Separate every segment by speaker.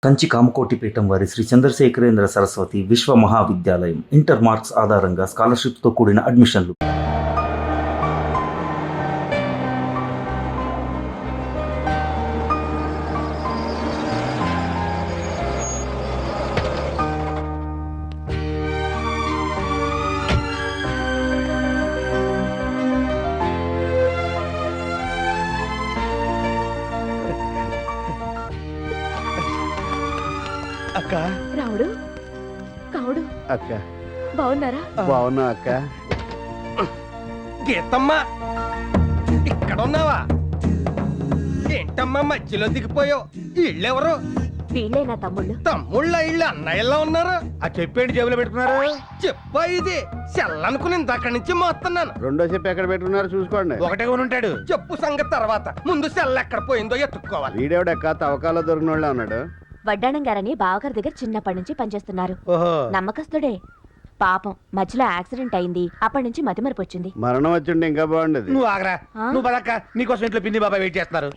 Speaker 1: కంచి కామకోటిపీఠం వారి శ్రీ చంద్రశేఖరేంద్ర సరస్వతి విశ్వ మహావిద్యాలయం inter marks ఆధారంగా స్కాలర్షిప్తో కూడిన అడ్మిషన్లు.
Speaker 2: అక్క
Speaker 3: రావుడు కావుడు
Speaker 2: అక్క
Speaker 3: బాగున్నారా?
Speaker 2: బాగున్నా అక్క.
Speaker 4: గీతమ్మా ఇక్కడ ఉన్నావా? ఏంటమ్మా మధ్యలో దిగిపోయావు? ఇళ్ళెవరు?
Speaker 3: వీళ్ళే నా తమ్ముళ్ళు.
Speaker 4: తమ్ముళ్ళ ఇళ్ళు అన్నయ్యలా ఉన్నారు.
Speaker 2: ఆ చెప్పేంటి జేబులో పెట్టుకున్నారు?
Speaker 4: చెప్పా ఇది సెల్లనుకుని ఇందాక నుంచి మోస్తున్నాను.
Speaker 2: రెండో చెప్పు ఎక్కడ పెట్టుకున్నారు చూసుకోండి. ఒకటే ఉంటాడు.
Speaker 4: చెప్పు సంగతి తర్వాత, ముందు సెల్ల ఎక్కడ పోయిందో ఎత్తుక్కోవాలి.
Speaker 2: వీడేవిడక్క తవ్వకాల్లో దొరికిన వాళ్ళే ఉన్నాడు.
Speaker 3: వడ్డాణం గారని బావగారి దగ్గర చిన్నప్పటి నుంచి పనిచేస్తున్నారు.
Speaker 2: ఓహో,
Speaker 3: నమ్మకస్తుడే. పాపం మధ్యలో యాక్సిడెంట్ అయింది. అప్పటి నుంచి మతిమరపు వచ్చింది.
Speaker 2: మరణం వచ్చిండే ఇంకా బాగుండేది.
Speaker 5: నువ్వు ఆగరా,
Speaker 3: ఆ?
Speaker 5: నువ్వు పదక్క, నీకోసం ఇంట్లో పిన్ని బాబాయ్ వెయిట్ చేస్తున్నారు.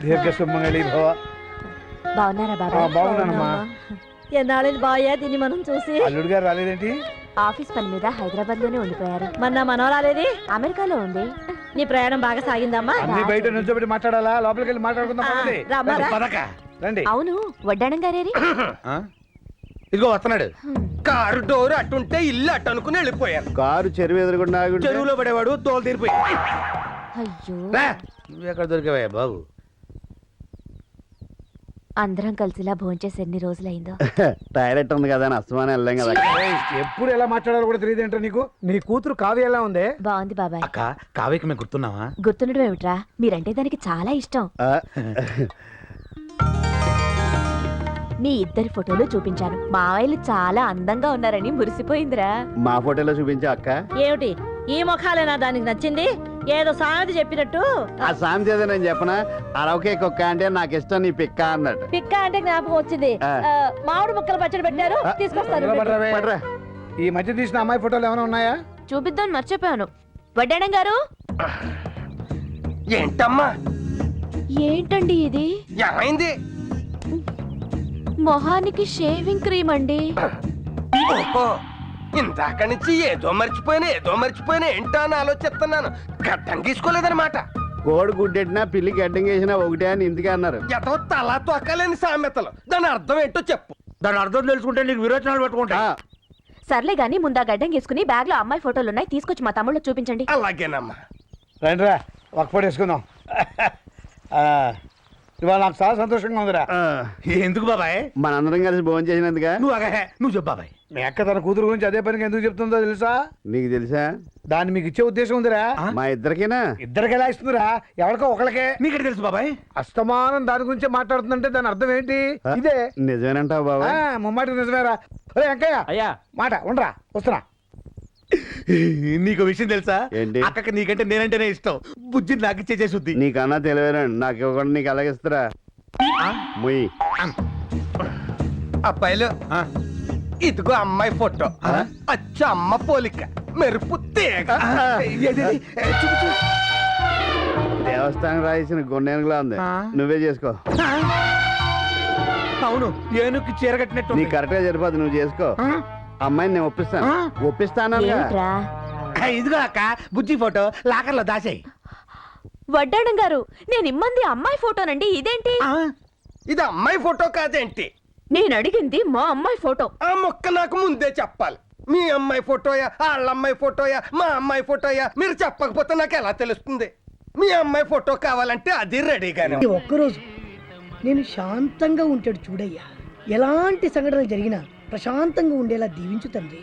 Speaker 2: దీర్ఘ సుమంగళి భవ.
Speaker 3: బాగున్నారా బాబా?
Speaker 2: బాగున్నానమ్మా.
Speaker 6: ఎన్నాళ్ళు బాయే దీన్ని మనం చూసి.
Speaker 2: అల్లుడు గారు రాలేదేంటి?
Speaker 3: ఆఫీస్ పని మీద హైదరాబాద్ లోనే ఉండిపోయారు.
Speaker 6: మన మనవరాలేది?
Speaker 3: అమెరికాలో ఉంది.
Speaker 6: నీ ప్రయాణం బాగా సాగిందమ్మా?
Speaker 2: అన్ని బయట నుంచోబెట్టి మాట్లాడాలా? లోపలికి వెళ్ళి మాట్లాడుకుందాం. పదండి.
Speaker 6: రామారా?
Speaker 5: పదక్క.
Speaker 2: రండి.
Speaker 3: అవును, వడ్డాణం గారేరి?
Speaker 5: ఆ? ఇదిగో వస్తున్నాడు.
Speaker 4: కారు డోర్ అటుంటే ఇల్లు అటు అనుకుని వెళ్ళిపోయారు.
Speaker 2: కారు చెరువు ఎదురుగుండా ఆగుంటే
Speaker 5: చెరువులో పడేవాడు తోలు తీరిపోయి.
Speaker 3: అయ్యో,
Speaker 5: నువ్వు ఎక్కడ దొరికావా బాబు?
Speaker 3: అందరం కలిసిలా భోంచేసి ఎన్ని రోజులైందో.
Speaker 2: టాయిలెట్ ఉంది కదా అని అస్తమానం వెళ్ళాం కదా.
Speaker 7: ఎప్పుడు ఎలా మాట్లాడాలో కూడా తెలియదు ఏంటో నీకు. నీ కూతురు కావ్య ఎలా ఉంది?
Speaker 3: బాగుంది బాబాయ్.
Speaker 5: అక్క, కావ్యకి మేము గుర్తున్నావా?
Speaker 3: గుర్తుండడం ఏమిట్రా, మీరంటే దానికి చాలా ఇష్టం.
Speaker 2: ఆ,
Speaker 3: మీ ఇద్దరి ఫోటోలు చూపించాను. మావయ్యలు చాలా అందంగా ఉన్నారని మురిసిపోయిందిరా.
Speaker 2: మా ఫోటోలో చూపించా అక్క.
Speaker 6: ఏమిటి ఈ ముఖాలేనా దానికి నచ్చింది? ఏదో సామెత చెప్పినట్టు.
Speaker 2: ఆ సామెత ఏదో నేను చెప్పనా? అరవకే కుక్క అంటే నాకు ఇష్టం, నీ పిక్క అన్నట్టు.
Speaker 6: పిక్క అంటే జ్ఞాపకం వచ్చింది.
Speaker 2: ఆ.
Speaker 6: మామిడి ముక్కలు పచ్చడి పెట్టారు, తీసుకొస్తారు.
Speaker 7: నిలబడరావే.
Speaker 2: పట్రా.
Speaker 7: ఈ మధ్య తీసిన అమ్మాయి ఫోటోలు ఏమైనా ఉన్నాయా?
Speaker 3: చూపిద్దాం మర్చిపోయాను. వడ్డాణం గారు,
Speaker 4: ఏంటమ్మా
Speaker 3: ఏంటండి ఇది?
Speaker 4: ఏమైంది?
Speaker 3: మొహానికి షేవింగ్ క్రీమ్ అండి.
Speaker 4: ఓహో, ఇందాక నుంచి ఏదో మర్చిపోయినా ఏంటో అని ఆలోచిస్తున్నాను. గడ్డం గీసుకోలేదన్నమాట.
Speaker 2: కోడి గుడ్డెట్టినా పిల్లి గడ్డం వేసినా ఒకటే అని ఇందుకే అన్నారు.
Speaker 4: ఎదో తలా తొక్కలేని సామెతలు. దాని అర్థం ఏంటో చెప్పు.
Speaker 5: దాని అర్థం తెలుసుకుంటే నీకు విరోచనాలు పెట్టుకుంటా.
Speaker 2: ఆ,
Speaker 3: సర్లే గాని ముందా గడ్డం గీసుకుని బ్యాగ్ లో అమ్మాయి ఫోటోలు ఉన్నాయి, తీసుకొచ్చి మా తమ్ముళ్ళు చూపించండి.
Speaker 4: అలాగేనమ్మా.
Speaker 7: రండిరా, ఒక ఫోటో వేసుకుందాం. ఆ, ఇవాళ నాకు చాలా సంతోషంగా ఉందిరా.
Speaker 2: ఆ,
Speaker 5: ఎందుకు బాబాయ్?
Speaker 2: మనందరం కలిసి భోజనం చేసినందుగా.
Speaker 5: నువ్వు ఆగహే, నువ్వు చెప్పు బాబాయ్.
Speaker 7: మీ అక్క తన కూతురు గురించి అదే పనికి ఎందుకు చెప్తుందో తెలుసా?
Speaker 2: నీకు తెలుసా?
Speaker 7: దాన్ని మీకు ఇచ్చే ఉద్దేశం ఉందిరా.
Speaker 2: మా ఇద్దరికేనా?
Speaker 7: ఇద్దరికి ఎలా ఇస్తుందిరా? ఎవరికో ఒకళ్ళకే.
Speaker 5: నీకెట తెలుసు బాబాయ్?
Speaker 7: అస్తమానం దాని గురించి మాట్లాడుతుందంటే దాని అర్థం ఏంటి? ఇదే.
Speaker 2: నిజమేనంటావు బాబా?
Speaker 7: ముమ్మాటికి నిజమేరా. ఒరే వెంకయ్య,
Speaker 5: అయ్యా,
Speaker 7: మాట ఉండరా, వస్తున్నా.
Speaker 5: నీకు విషయం తెలుసా?
Speaker 2: ఏంటి?
Speaker 5: అక్కకి నీకంటే నేనంటేనే ఇష్టం. బుజ్జి నాకు ఇచ్చే శుద్ధి.
Speaker 2: నీకన్నా తెలివేనండి, నాకు ఇవ్వకుండా నీకు అలాగిస్తారా? ముయ్.
Speaker 4: అబ్బాయిలు,
Speaker 5: ఆ?
Speaker 4: ఇదిగో అమ్మాయి ఫోటో. అచ్చ అమ్మ పోలిక, మెరుపు తీగ.
Speaker 5: ఏదేది? చూపు, చూపు.
Speaker 2: దేవస్థానం రాసిన గుండెనుగులా ఉంది.
Speaker 5: ఆ.
Speaker 2: నువ్వే చేసుకో.
Speaker 5: అవును, ఏనుక్కి చీర కట్టినట్టు
Speaker 2: నీకు కరెక్ట్ గా సరిపోదు, నువ్వు చేసుకో. అమ్మాయిని నేను ఒప్పిస్తాను.
Speaker 5: ఆ?
Speaker 2: ఒప్పిస్తాను.
Speaker 3: ఏమిట్రా?
Speaker 5: ఇదిగో అక్క, బుజ్జి ఫోటో లాకర్లో దాసేయి.
Speaker 3: వడ్డాణం గారు, నేను ఇమ్మంది అమ్మాయి ఫోటోనండి, ఇదేంటి?
Speaker 4: ఇది అమ్మాయి ఫోటో కాదేంటి?
Speaker 3: నేను అడిగింది మా అమ్మాయి ఫోటో.
Speaker 4: ఆ మొక్క నాకు ముందే చెప్పాలి. మీ అమ్మాయి ఫోటోయా, వాళ్ళ అమ్మాయి ఫోటోయా, మా అమ్మాయి ఫోటోయా? మీరు చెప్పకపోతే నాకు ఎలా తెలుస్తుంది? మీ అమ్మాయి ఫోటో కావాలంటే అది రెడీగానే.
Speaker 8: ఈ ఒక్కరోజు నేను శాంతంగా ఉంటాడు చూడయ్యా. ఎలాంటి సంఘటనలు జరిగినా ప్రశాంతంగా ఉండేలా దీవించు తండ్రి.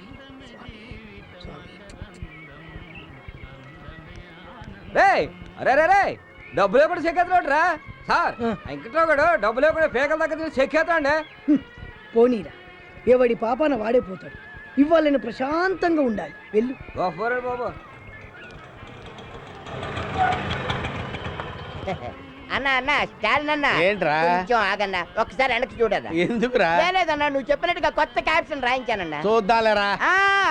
Speaker 9: అరే డబ్బులు కూడా చెక్కేస్తాడు రా సార్. వెంకట్రావు గారు డబ్బులు కూడా పేకల దగ్గర చెక్కేస్తాండి.
Speaker 8: పోనీరా, ఎవడి పాపాన వాడే పోతాడు. ఇవాళ నేను ప్రశాంతంగా ఉండాలి. వెళ్ళు.
Speaker 9: బాబు
Speaker 10: అన్న అన్న స్టాలిన్ అన్న
Speaker 5: ఏంట్రా?
Speaker 10: కొంచెం ఆగన్నా ఒకసారి వెనక్కి చూడదా
Speaker 5: ఎందుకురా?
Speaker 10: లేదన్నా నువ్వు చెప్పినట్టుగా కొత్త క్యాప్షన్ రాయించానన్నా
Speaker 5: చూద్దాలేరా.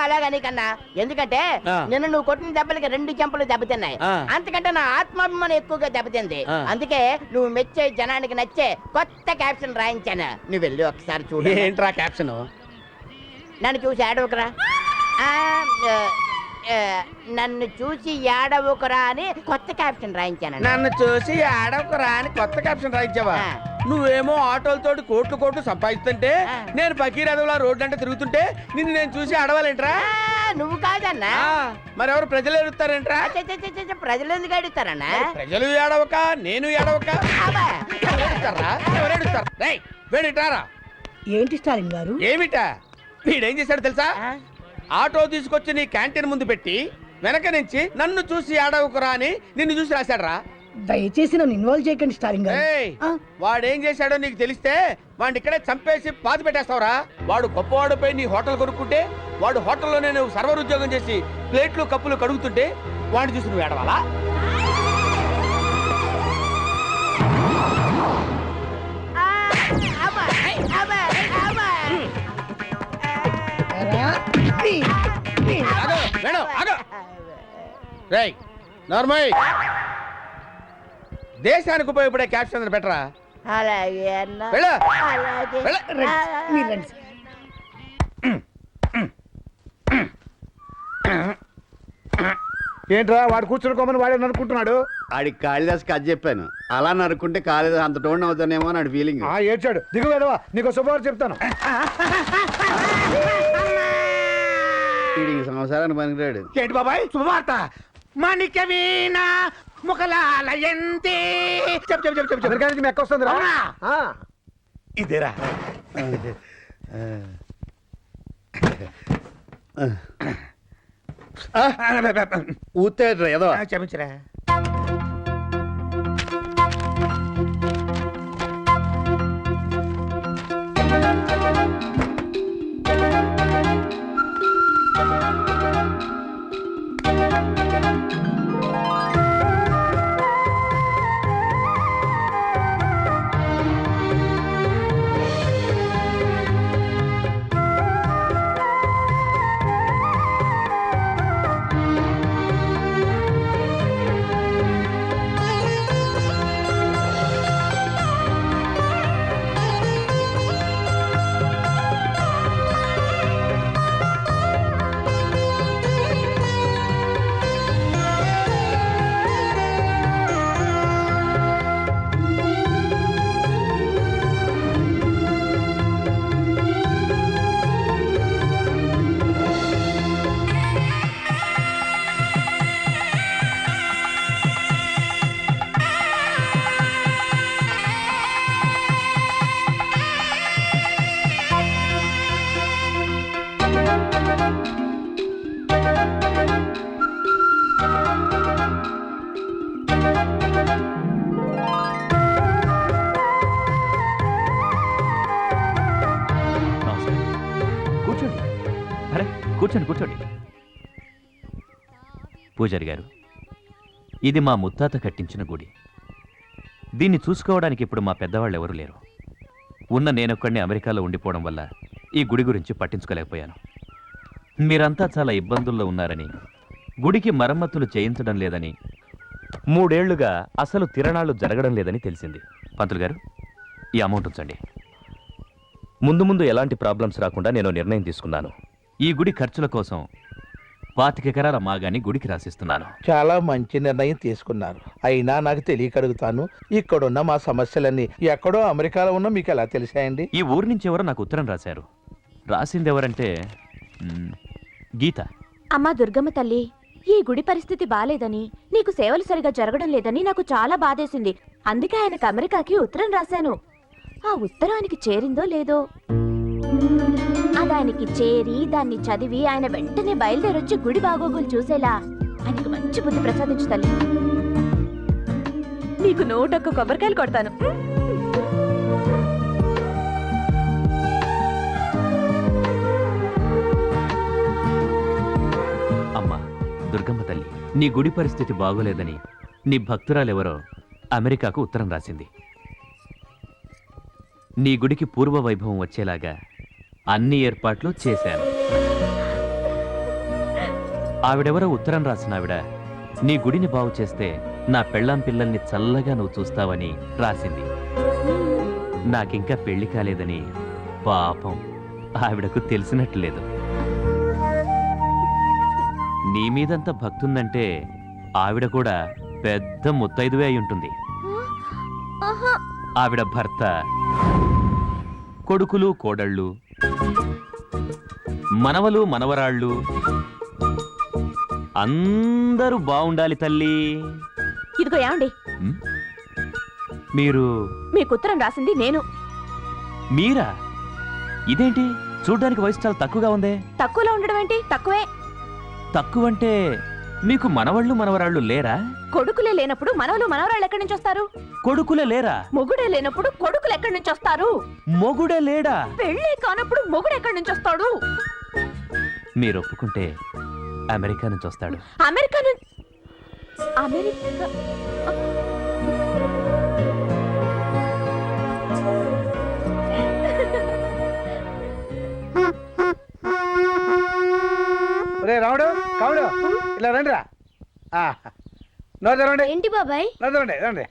Speaker 10: అలాగని కన్నా ఎందుకంటే
Speaker 5: ఆ.
Speaker 10: నిన్న నువ్వు కొట్టిన దెబ్బలకి 2 చెంపలు దెబ్బతిన్నాయి
Speaker 5: ఆ.
Speaker 10: అంతకంటే నా ఆత్మాభిమానం ఎక్కువగా దెబ్బతింది
Speaker 5: ఆ.
Speaker 10: అందుకే నువ్వు మెచ్చే జనానికి నచ్చే కొత్త క్యాప్షన్ రాయించాను నువ్వు వెళ్ళి ఒకసారి చూడు
Speaker 5: ఏంట్రా క్యాప్షన్?
Speaker 10: నన్ను చూసి ఏడవకురా ఆ, ఆ, ఆ, నన్ను చూసి ఏడవకురా అని కొత్త క్యాప్షన్ రాయించాను
Speaker 5: నన్ను చూసి ఆడవకురా అని కొత్త క్యాప్షన్ రాయించావా?
Speaker 10: ఆ.
Speaker 5: నువ్వేమో ఆటోలతోటి కోట్లు కోట్లు సంపాదిస్తుంటే
Speaker 10: ఆ.
Speaker 5: నేను పకీరదవులా రోడ్డు అంటే తిరుగుతుంటే నిన్ను నేను చూసి ఆడవాలేంట్రా?
Speaker 10: నువ్వు కాదన్నా
Speaker 5: మరెవరు ప్రజలు ఎడుతారేంట్రా?
Speaker 10: ప్రజలు ఎందుకు అడుగుతారన్నా
Speaker 5: ప్రజలు ఏడవక నేను ఏడవక
Speaker 10: అబ్బా.
Speaker 5: ఎవరేడుస్తారా? ఎవరేడుస్తారా? రేయ్, వేడిటారా?
Speaker 8: ఏంటి స్టాలిన్ గారు?
Speaker 5: ఏమిటా? వీడేం చేశాడు తెలుసా? ఆటో తీసుకొచ్చి నీ క్యాంటీన్ ముందు పెట్టి వెనక నుంచి నన్ను చూసి ఆడవకురా అని నిన్ను చూసి రాశాడ్రా.
Speaker 8: దయచేసి నన్ను ఇన్వాల్వ్ చేయకండి స్టాలిన్ గారు.
Speaker 5: ఏయ్,
Speaker 8: ఆ.
Speaker 5: వాడేం చేశాడో నీకు తెలిస్తే వాడిని ఇక్కడే చంపేసి పాతి పెట్టేస్తావురా. వాడు గొప్పవాడుపై నీ హోటల్ కొనుక్కుంటే వాడు హోటల్లోనే నువ్వు సర్వర్ ఉద్యోగం చేసి ప్లేట్లు కప్పులు కడుగుతుంటే వాడిని చూసి నువ్వు ఏడవాలా?
Speaker 8: ఎరా,
Speaker 5: ఆగు, వేణు, ఆగు. రేయ్, నార్మల్ దేశానికి ఉపయోగపడే క్యాప్షన్ పెట్టరా.
Speaker 10: అలాగే అన్నా
Speaker 5: వెళ్ళు.
Speaker 10: అలాగే
Speaker 5: వెళ్ళు.
Speaker 8: రండి, మీరు రండి సార్.
Speaker 7: ఏంట్రా వాడు కూర్చుని వాడే అనుకుంటున్నాడు.
Speaker 2: ఆడికి కాళిదాస్ కథ చెప్పాను, అలా నరుక్కుంటే కాళిదాస్ అంత టోన్ అవుతానేమో అని ఫీలింగ్.
Speaker 7: ఏడ్చాడు. దిగు వేదవా, నీకు శుభవార్త చెప్తాను.
Speaker 2: సంవత్సరానికి పనికిరాడు.
Speaker 5: ఏంటి బాబాయ్ శుభవార్త? మాణిక్య వీణ ముఖలాలయంతి. చెప్పు చెప్పు చెప్పు చెప్పు.
Speaker 7: అమెరికా నుంచి మెక్క వస్తుంది రా.
Speaker 5: అవునా?
Speaker 7: ఆ.
Speaker 5: ఇదేరా.
Speaker 2: ఊతేట్రా ఏదో.
Speaker 5: క్షమించరా.
Speaker 11: కూర్చోండి కూర్చోండి. పూజారి గారు, ఇది మా ముత్తాత కట్టించిన గుడి. దీన్ని చూసుకోవడానికి ఇప్పుడు మా పెద్దవాళ్ళు ఎవరు లేరు. ఉన్న నేనొక్కడిని అమెరికాలో ఉండిపోవడం వల్ల ఈ గుడి గురించి పట్టించుకోలేకపోయాను. మీరంతా చాలా ఇబ్బందుల్లో ఉన్నారని, గుడికి మరమ్మతులు చేయించడం లేదని, 3 ఏళ్లుగా అసలు తిరణాలు జరగడం లేదని తెలిసింది. పంతులు గారు, ఈ అమౌంట్ ఉంచండి. ముందు ముందు ఎలాంటి ప్రాబ్లమ్స్ రాకుండా నేను నిర్ణయం తీసుకున్నాను. ఈ గుడి ఖర్చుల కోసం 25 ఎకరాల మాగాన్ని గుడికి రాసిస్తున్నాను.
Speaker 12: చాలా మంచి నిర్ణయం తీసుకున్నారు. అయినా నాకు తెలియక అడుగుతాను, ఇక్కడున్న మా సమస్యలన్నీ ఎక్కడో అమెరికాలో ఉన్న మీకు ఎలా తెలిసాయండి?
Speaker 11: ఈ ఊరు నుంచి ఎవరో నాకు ఉత్తరం రాశారు. రాసింది ఎవరంటే గీత.
Speaker 3: అమ్మా దుర్గమ్మ తల్లి, ఈ గుడి పరిస్థితి బాలేదని, నీకు సేవలు సరిగా జరగడం లేదని నాకు చాలా బాధేసింది. అందుకే ఆయనకు అమెరికాకి ఉత్తరం రాశాను. ఆ ఉత్తరం ఆయనకి చేరిందో లేదో. అది ఆయనకి చేరి దాన్ని చదివి ఆయన వెంటనే బయలుదేరొచ్చి గుడి బాగోగులు చూసేలా ఆయనకు మంచి బుద్ధి ప్రసాదించు తల్లి. నీకు 101 కొబ్బరికాయలు కొడతాను.
Speaker 11: అమ్మా దుర్గమ్మ తల్లి, నీ గుడి పరిస్థితి బాగోలేదని నీ భక్తురాలెవరో అమెరికాకు ఉత్తరం రాసింది. నీ గుడికి పూర్వ వైభవం వచ్చేలాగా అన్ని ఏర్పాట్లు చేశాను. ఆవిడెవరో ఉత్తరం రాసిన ఆవిడ నీ గుడిని బాగు చేస్తే నా పెళ్ళాం పిల్లల్ని చల్లగా నువ్వు చూస్తావని రాసింది. నాకింకా పెళ్లి కాలేదని పాపం ఆవిడకు తెలిసినట్లేదు. నీ మీదంత భక్తుందంటే ఆవిడ కూడా పెద్ద ముత్తైదువే అయి ఉంటుంది. ఆవిడ భర్త, కొడుకులు కోడళ్ళు, మనవలు మనవరాళ్ళు అందరూ బాగుండాలి తల్లి.
Speaker 3: ఇదిగో ఏమండి,
Speaker 11: ఉమ్, మీరు
Speaker 3: మీకు ఉత్తరం రాసింది నేను.
Speaker 11: మీరా? ఇదేంటి చూడ్డానికి వయసు చాలా తక్కువగా ఉందే.
Speaker 3: తక్కువలో ఉండడం ఏంటి? తక్కువే.
Speaker 11: తక్కువంటే మీకు మనవళ్ళు మనవరాళ్ళు లేరా?
Speaker 3: కొడుకులే లేనప్పుడు మనవలు మనవరాళ్ళు ఎక్కడి నుంచి వస్తారు?
Speaker 11: కొడుకులే లేరా?
Speaker 3: మొగుడే లేనప్పుడు కొడుకులు ఎక్కడి నుంచి వస్తారు?
Speaker 11: మొగుడే లేడా?
Speaker 3: పెళ్ళే కానప్పుడు మొగుడు ఎక్కడి నుంచి వస్తాడు?
Speaker 11: మీరు ఒప్పుకుంటే అమెరికా నుంచి వస్తాడు.
Speaker 3: అమెరికా అమెరికా
Speaker 7: రే రాముడు, కావుడు, ఇలా రండి రా. నోరు తెరవండి.
Speaker 8: ఏంటి బాబాయ్?
Speaker 7: నోరు తెరవండి, రండి.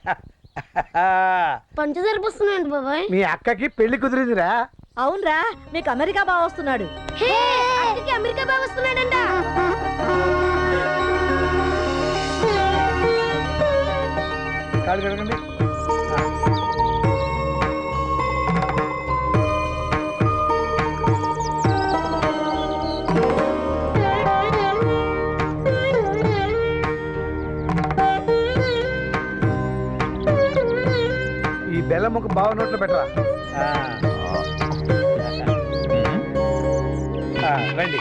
Speaker 8: పంచదార పోస్తున్నాయండి బాబాయ్.
Speaker 7: మీ అక్కకి పెళ్లి కుదిరిందిరా.
Speaker 6: అవునరా, మీకు అమెరికా బాగా వస్తున్నాడు.
Speaker 8: అమెరికా బాగా వస్తున్నాడంట.
Speaker 7: కాళ్ళు కడగండి. ఈ బెల్లం ముక్క బావ నోట్లో పెట్టరా. రండి.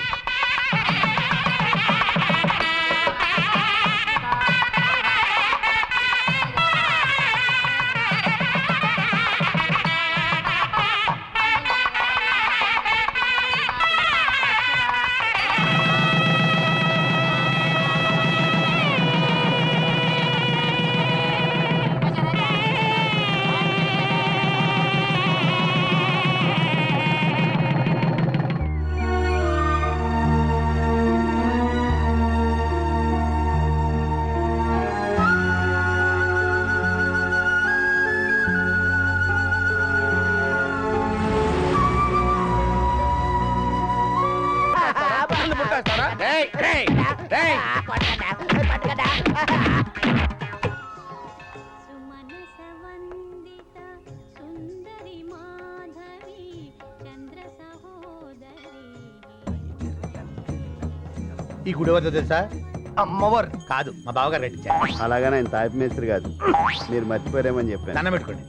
Speaker 5: ఈ గుడి వద్ద తెలుసా?
Speaker 4: అమ్మవారు
Speaker 5: కాదు, మా బావగారు కట్టించారు.
Speaker 2: అలాగా నేను తాపి మేస్త్రి కాదు, మీరు మర్చిపోయారేమని చెప్పాను.
Speaker 5: దండం పెట్టుకోండి,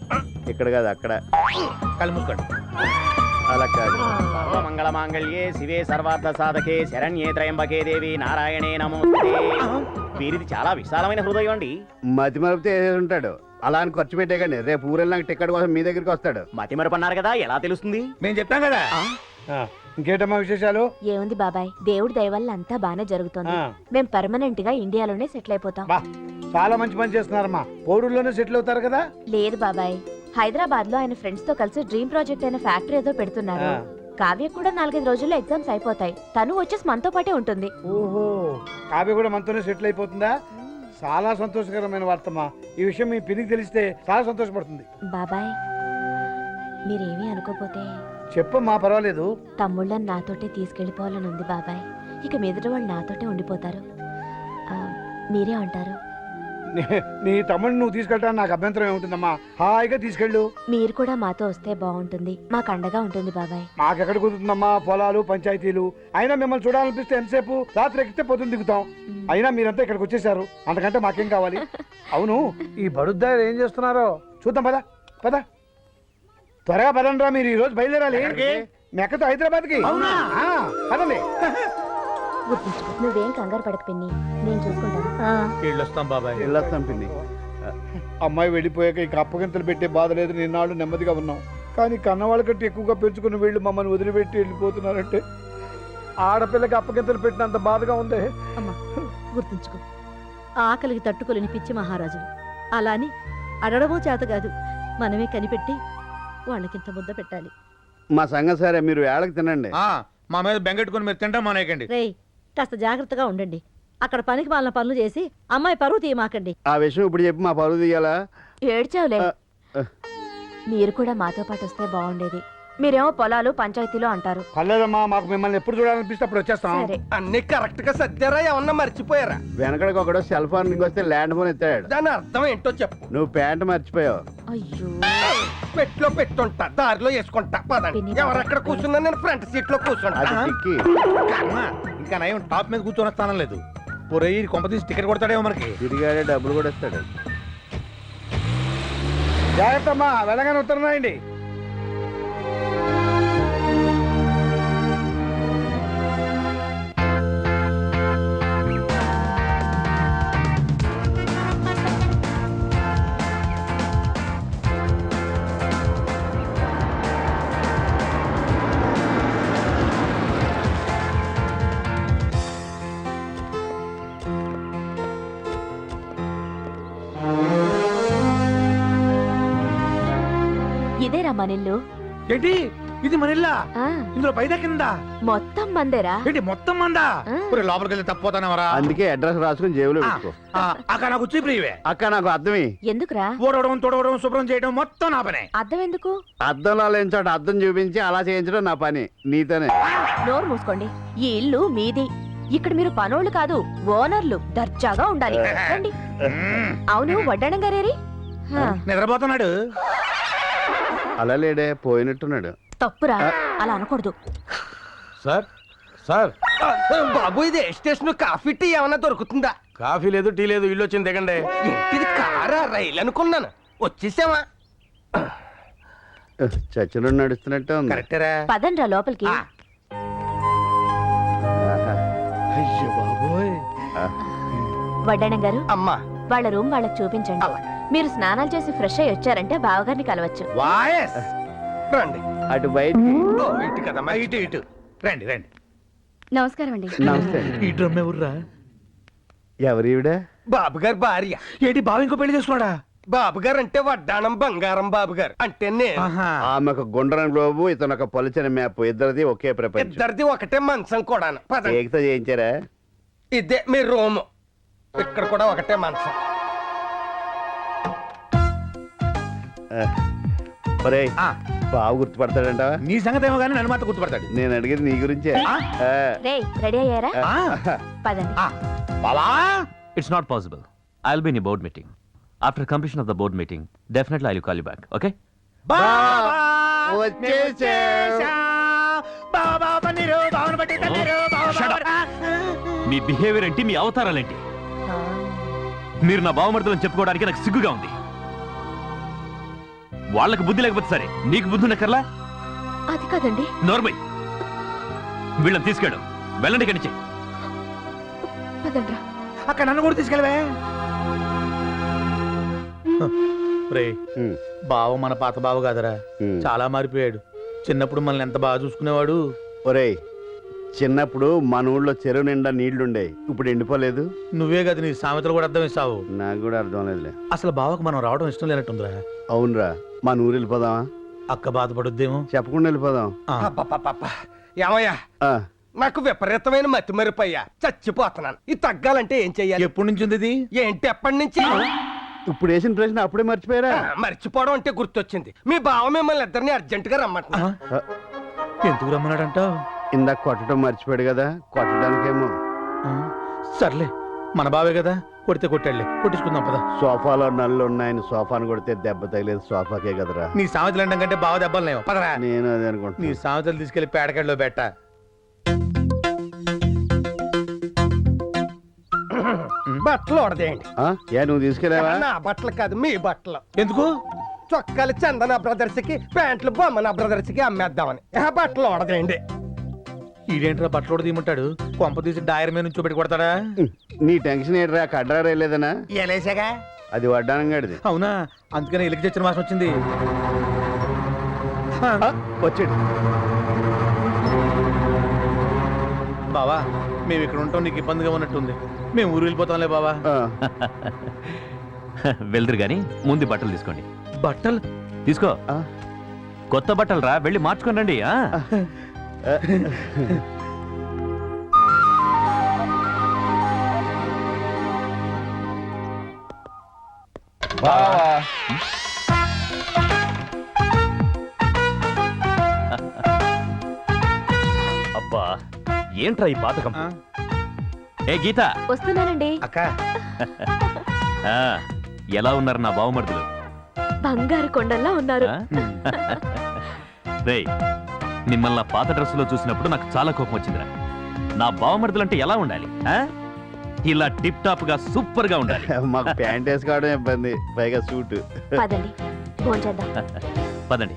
Speaker 2: ఇక్కడ కాదు అక్కడ.
Speaker 5: కళ్ళు మూసుకోండి.
Speaker 2: అలా కాదు.
Speaker 9: మంగళ మాంగళ్యే శివే సర్వార్థ సాధకే శరణ్యే త్రయంబకే దేవి నారాయణే నమోస్తుతే. వీరిది చాలా విశాలమైన హృదయం అండి.
Speaker 2: మతి మరపితే వేసేసి ఉంటాడు. అలా అని ఖర్చు పెట్టే కానీ రేపు ఊరెళ్ళినాక టికెట్ కోసం మీ దగ్గరికి వస్తాడు.
Speaker 9: మతి మరపన్నారు కదా, ఎలా తెలుస్తుంది?
Speaker 5: మేము చెప్తాం కదా.
Speaker 7: ఇంకేటమ్మా విశేషాలు?
Speaker 3: ఏముంది బాబాయ్, దేవుడి దయ వల్ల అంతా బానే జరుగుతుంది. మేం పర్మనెంట్ గా ఇండియాలోనే సెటిల్ అయిపోతాం.
Speaker 7: బా, చాలా మంచి పని చేస్తున్నారమ్మా. పోడూరులోనే సెటిల్ అవుతారు కదా.
Speaker 3: లేదు బాబాయ్, హైదరాబాద్ లో ఆయన ఫ్రెండ్స్ తో కలిసి డ్రీమ్ ప్రాజెక్ట్ అయిన ఫ్యాక్టరీ ఏదో పెడుతున్నారు. కావ్య కూడా 4-5 రోజుల్లో ఎగ్జామ్స్ అయిపోతాయి. తను వచ్చేసి మనతో పాటే ఉంటుంది.
Speaker 7: ఓహో, కావ్య కూడా మనతోనే సెటిల్ అయిపోతుందా? చాలా సంతోషకరమైన వార్తమ్మా. ఈ విషయం మీ పినికి తెలిస్తే చాలా సంతోషపడుతుంది.
Speaker 3: బాబాయ్, మీరేమీ అనుకోపోతే
Speaker 7: చెప్పమ్మా, పర్వాలేదు.
Speaker 3: తమ్ముళ్ళని నాతోటే తీసుకెళ్లిపోవాలని ఉంది బాబాయ్. ఇక మీదట వాళ్ళు నాతోటే ఉండిపోతారు. మీరే అంటారు?
Speaker 7: నీ తమ్ముడిని నువ్వు తీసుకెళ్ళడానికి నాకు అభ్యంతరం ఏముంటుందమ్మా. హాయిగా తీసుకెళ్ళు.
Speaker 3: మీరు కూడా మాతో వస్తే బాగుంటుంది, మాకు అండగా ఉంటుంది బాబాయ్.
Speaker 7: మాకెక్కడ కుదురుతుందమ్మా, పొలాలు పంచాయతీలు. అయినా మిమ్మల్ని చూడాలనిపిస్తే ఎంతసేపు, రాత్రి ఎక్కితే పొద్దున్న దిగుతాం. అయినా మీరంతా ఇక్కడికి వచ్చేసారు, అంతకంటే మాకేం కావాలి? అవును, ఈ బడుద్దారు ఏం చేస్తున్నారో చూద్దాం. పద పద, త్వరగా పదండ్రా. మీరు ఈ రోజు బయలుదేరాలి మెక్కతో హైదరాబాద్కి. పదండి.
Speaker 3: గుర్తుంచుకో, నువ్వేం కంగారు పడక పిన్ని, నేను చూసుకుంటాను.
Speaker 5: వెళ్ళొస్తాం బాబాయ్.
Speaker 2: వెళ్ళొస్తాం పిన్ని.
Speaker 7: అమ్మాయి వెళ్ళిపోయాక ఇక అప్పగింతలు పెట్టే బాధ లేదు. నిన్నాళ్ళు నెమ్మదిగా ఉన్నాం. కానీ కన్నవాళ్ళ కంటే ఎక్కువగా పెంచుకుని వీళ్ళు మమ్మల్ని వదిలిపెట్టి వెళ్ళిపోతున్నారంటే ఆడపిల్లకి అప్పగింతలు పెట్టినంత బాధగా ఉంది.
Speaker 6: అమ్మా గుర్తుంచుకో, ఆకలికి తట్టుకోలేని పిచ్చి మహారాజులు. అలాని అడగడమూ చేత కాదు, మనమే కనిపెట్టి వాళ్ళకింత ముద్ద పెట్టాలి.
Speaker 2: మా సంగతి సరే, మీరు వేళకి తినండి.
Speaker 5: మా మీద బెంగెట్టుకుని మీరు తింటాం మానేయకండి.
Speaker 6: రేయ్, కాస్త జాగ్రత్తగా ఉండండి. అక్కడ పనికి మాలిన పనులు చేసి అమ్మాయి పరువు తీయమాకండి.
Speaker 2: ఆ విషయం ఇప్పుడు చెప్పి మా పరువు తీయాలా?
Speaker 3: ఏడ్చావులే. మీరు కూడా మాతో పాటు వస్తే బాగుండేది. మీరేమో పొలాలు పంచాయతీలు అంటారు.
Speaker 7: పర్లేదమ్మా, మాకు మిమ్మల్ని ఎప్పుడు చూడాలనిపిస్తే అప్పుడు వచ్చేస్తాం.
Speaker 3: సరే,
Speaker 4: అన్ని కరెక్ట్ గా సర్దారా ఏమన్నా మర్చిపోయారా?
Speaker 2: వెనకడికి ఒకడు సెల్ ఫోన్ వస్తే ల్యాండ్ ఫోన్ ఎత్తాడు.
Speaker 4: దాని అర్థం ఏంటో చెప్పు.
Speaker 2: నువ్వు ప్యాంట్ మర్చిపోయావు.
Speaker 3: అయ్యో
Speaker 4: పెట్లో పెట్టుంటా, దారిలో వేసుకుంటా. పదండి. ఎవరెక్కడ కూర్చున్నా నేను ఫ్రంట్ సీట్ లో కూర్చుంటా.
Speaker 2: అది టిక్కి.
Speaker 5: ఇంకా నయం టాప్ మీద కూర్చొని స్థానం లేదు. పొరయ్యి కొంప తీసి టికెట్ కొడతాడేమో మనకి.
Speaker 2: తిరిగాడే డబ్బులు కూడా ఇస్తాడు.
Speaker 7: జాగ్రత్త అమ్మా, వెళ్ళగానే ఉత్తరం రాయండి.
Speaker 3: ఇదేరా మనిల్లు.
Speaker 5: ఏంటి ఇది మనల్లా?
Speaker 3: ఆ,
Speaker 5: ఇందులో పైదా కింద
Speaker 3: మొత్తం మందేరా.
Speaker 5: ఏంటి మొత్తం మందా?
Speaker 3: ఆ.
Speaker 5: లోపలికి వెళ్ళి తప్పిపోతానవరా?
Speaker 2: అందుకే అడ్రస్ రాసుకుని జేబులో పెట్టుకో.
Speaker 5: అక్కడ నాకు వచ్చి ప్రియవే.
Speaker 2: అక్క నాకు అర్థమే.
Speaker 3: ఎందుకురా?
Speaker 5: ఊడవడం తొడవడం శుభ్రం చేయడం మొత్తం నా పనే.
Speaker 3: అర్థం ఎందుకు?
Speaker 2: అద్దంలో లేని చోట అద్దం చూపించి అలా చేయించడం నా పని. నీతోనే.
Speaker 3: నోరు మూసుకోండి. ఈ ఇల్లు మీది. ఇక్కడ మీరు పనోళ్ళు కాదు, ఓనర్లు. దర్జాగా ఉండాలి. రండి. అవును, వడ్డాణం గారేరి? హా,
Speaker 5: నిద్రపోతున్నాడు.
Speaker 2: అలా లేడే, పోయినట్టున్నాడు.
Speaker 3: తప్పురా, అలా అనకూడదు.
Speaker 5: సార్ సార్
Speaker 4: బాబు, ఇది ఏ స్టేషన్? కాఫీ టీ ఏమన్నా దొరుకుతుందా?
Speaker 5: కాఫీ లేదు, టీ లేదు, ఇల్లు వచ్చింది దిగండి.
Speaker 4: ఏంటిది, కారా రైలు అనుకున్నాను. వచ్చేసావా?
Speaker 2: చర్చలో నడుస్తున్నట్టే ఉంది.
Speaker 5: కరెక్టరా?
Speaker 3: పదండ్రా లోపలికి.
Speaker 2: ఆహా.
Speaker 5: అయ్యో బాబోయ్.
Speaker 3: వడ్డాణం గారు,
Speaker 4: అమ్మా,
Speaker 3: వాళ్ళ రూమ్ వాళ్ళకి చూపించండి. మీరు స్నానాలు చేసి ఫ్రెష్ అయ్యి వచ్చారంటే బావగారిని కలవచ్చు.
Speaker 5: వాయస్.
Speaker 4: రండి.
Speaker 2: అటు బయటికి.
Speaker 4: ఓ, ఇటు కదమ్మా,
Speaker 5: ఇటు ఇటు రండి రండి.
Speaker 3: నమస్కారం అండి.
Speaker 2: నమస్తే.
Speaker 5: ఈ డ్రమ్ ఎవర్రా?
Speaker 2: ఎవరు ఈవిడ?
Speaker 4: బాబు గారు భార్య.
Speaker 5: ఏంటి బావ ఇంకో పెళ్లి చేసుకున్నాడా?
Speaker 4: బాబు గారు అంటే వడ్డాణం బంగారం బాబు గారు అంటే నేను.
Speaker 2: ఆమె ఒక గుండ్రని గ్లోబు, ఇతను ఒక పలుచని మ్యాప్. ఇద్దరిది ఒకే ప్రపంచం.
Speaker 4: ఇద్దరిది ఒకటే మంచం కూడా. పదండి.
Speaker 2: ఏకతో చేయించారా?
Speaker 4: ఇదే మీ రూమ్. ఇక్కడ కూడా ఒకటే మంచం.
Speaker 2: ఒరేయ్, బావు గుర్తుపడతాడంట.
Speaker 5: నీ సంగతి ఏమో కానీ నన్ను మాత్రం గుర్తుపడతాడు.
Speaker 2: నేను అడిగేది నీ గురించే.
Speaker 3: రే, రెడీ అయ్యారా? పదండి.
Speaker 5: బావా,
Speaker 11: It's not possible. I'll be in a board meeting. After completion of the board meeting, definitely I'll call you back, okay? Me behaviour ఏంటి, మీ అవతారాలేంటి? మీరు నా బావమర్దులని చెప్పుకోవడానికి నాకు సిగ్గుగా ఉంది. వాళ్ళకి బుద్ధి లేకపోతే సరే, నీకు బుద్ధి ఉన్నకర్లా?
Speaker 3: అది కాదండి.
Speaker 11: నోర్మై, వీళ్ళని తీసుకెళ్ళు. వెళ్ళండి ఇక్కడి నుంచి.
Speaker 3: పదండ్రా.
Speaker 5: అక్కడ నన్ను కూడా తీసుకెళ్ళవే. రే, బావ మన పాత బావ కాదరా, చాలా మారిపోయాడు. చిన్నప్పుడు మనల్ని ఎంత బాగా చూసుకునేవాడు.
Speaker 2: ఒరేయ్, చిన్నప్పుడు మన ఊళ్ళో చెరువు నిండా నీళ్లుండే, ఇప్పుడు ఎండిపోలేదు.
Speaker 5: నువ్వే కదా నీ సామెతలు కూడా అర్థం ఇస్తావు.
Speaker 2: నాకు కూడా అర్థం లేదులే.
Speaker 5: అసలు బావకు మనం రావడం ఇష్టం లేనట్టుందిరా.
Speaker 2: అవునరా, మన ఊరు వెళ్ళిపోదామా?
Speaker 5: అక్క బాధపడుద్దేమో.
Speaker 2: చెప్పకుండా వెళ్ళిపోదాం.
Speaker 4: ఏమయ్యా,
Speaker 2: ఆ,
Speaker 4: నాకు విపరీతమైన మతి మరిపోయా. చచ్చిపోతున్నాను. ఇది తగ్గాలంటే ఏం చెయ్యాలి?
Speaker 5: ఎప్పటి నుంచి ఉంది ఇది?
Speaker 4: ఏంటి ఎప్పటి నుంచి?
Speaker 2: ఇప్పుడు వేసిన ప్రశ్న అప్పుడే మర్చిపోయారా?
Speaker 4: మర్చిపోవడం అంటే గుర్తొచ్చింది. మీ బావ మిమ్మల్ని ఇద్దరిని అర్జెంట్ గా రమ్మంటున్నా.
Speaker 5: ఎందుకు రమ్మన్నాడంటావు?
Speaker 2: ఇందాక కొట్టడం మర్చిపోయాడు కదా, కొట్టడానికేమో.
Speaker 5: సర్లే, మన బావే కదా, కొడితే కొట్టాడులే, కొట్టించుకుందాం పద.
Speaker 2: సోఫాలో నల్లు ఉన్నాయని సోఫాను కొడితే దెబ్బ తగిలేదు సోఫాకే కదరా.
Speaker 5: నీ సామెతలు అంటాం కంటే బావ దెబ్బలు లేవు. పదరా.
Speaker 2: నేను అదే
Speaker 5: నీ
Speaker 2: అనుకుంటున్నా.
Speaker 5: సామెతలు తీసుకెళ్లి పేడకెళ్ళలో పెట్ట.
Speaker 4: బట్టలు ఓడదేయండి.
Speaker 2: నువ్వు తీసుకెళ్ళావా?
Speaker 4: నా బట్టలు కాదు, మీ బట్టలు.
Speaker 5: ఎందుకు?
Speaker 4: చొక్కాలు చందన బ్రదర్స్ కి, ప్యాంట్లు బొమ్మన బ్రదర్స్ కి అమ్మేద్దామని. బట్టలు ఓడదేయండి.
Speaker 5: ఈడేంట్రా బట్టలు కూడా తీయమంటాడు? కొంప తీసి డైర్ మీద నుంచి పెట్టి కొడతాడా?
Speaker 2: నీ టెన్షన్ ఏంట్రా, కడ్రా రేలేదనా?
Speaker 5: ఎలేసాగా.
Speaker 2: అది వడ్డానం గడిది.
Speaker 5: అవునా? అందుకనే ఇలికి తెచ్చిన మాసం వచ్చింది.
Speaker 2: వచ్చాడు.
Speaker 5: బావా, మేము ఇక్కడ ఉంటాం నీకు ఇబ్బందిగా ఉన్నట్టుంది. మేము ఊరు వెళ్ళిపోతాంలే బావా.
Speaker 11: వెళ్దురు గాని ముందు బట్టలు తీసుకోండి.
Speaker 2: బట్టలు
Speaker 11: తీసుకో.
Speaker 2: ఆ.
Speaker 11: కొత్త బట్టలు రా, వెళ్ళి మార్చుకొని రండి.
Speaker 12: బావా
Speaker 11: అబ్బా ఏంట్రా ఈ పాతకం. ఏ గీత,
Speaker 3: వస్తున్నానండి.
Speaker 7: అక్క
Speaker 11: ఆ, ఎలా ఉన్నారు నా బావమరుదులు?
Speaker 3: బంగారు కొండల్లా ఉన్నారు.
Speaker 11: రేయ్, మిమ్మల్ని నా పాత డ్రెస్సులో చూసినప్పుడు నాకు చాలా కోపం వచ్చిందిరా. నా బావమరుదులు అంటే ఎలా ఉండాలి? ఇలా టిప్ టాప్ గా సూపర్ గా ఉండాలి.
Speaker 2: మాకు ప్యాంట్ వేసుకోవడం ఇబ్బంది, పైగా సూట్.
Speaker 3: పదండి భోంచేద్దాం.
Speaker 11: పదండి.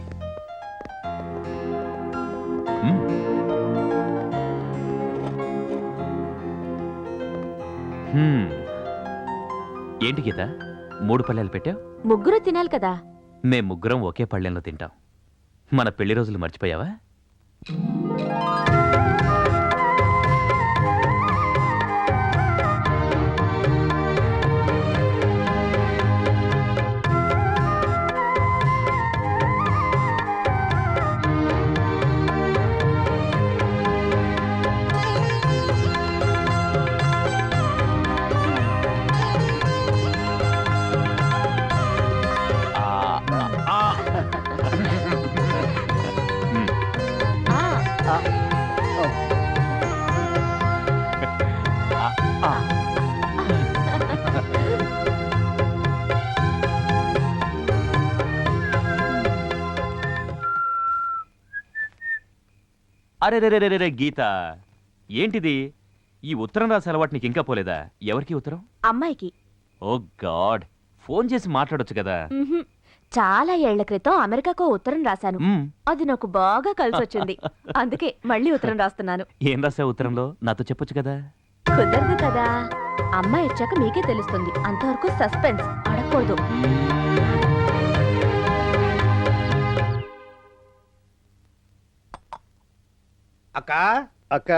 Speaker 11: మ్. ఏంటి గీత 3 పళ్ళెలు పెట్టావు?
Speaker 3: ముగ్గురు తినాలి కదా.
Speaker 11: మేం ముగ్గురం ఒకే పళ్ళెంలో తింటాం. మన పెళ్లి రోజులు మర్చిపోయావా? అరే రే రే రే గీత, ఏంటిది? ఈ ఉత్తరం రాసే అలవాటు నీకు ఇంకా పోలేదా? ఎవరికి ఉత్తరం?
Speaker 3: అమ్మాయికి.
Speaker 11: ఓ గాడ్, ఫోన్ చేసి మాట్లాడొచ్చు కదా.
Speaker 3: మ్హూ. చాలా ఏళ్ల క్రితం అమెరికాకు ఉత్తరం రాశాను.
Speaker 11: మ్.
Speaker 3: అది నాకు బాగా కలిసొచ్చింది. అందుకే మళ్ళీ ఉత్తరం రాస్తున్నాను.
Speaker 11: ఏం రాసావు ఉత్తరంలో? నాతో చెప్పొచ్చు కదా.
Speaker 3: కుదరదు కదా. అమ్మాయి వచ్చాక మీకే తెలుస్తుంది. అంతవరకు సస్పెన్స్, అడగకూడదు.
Speaker 7: అక్క
Speaker 2: అక్క,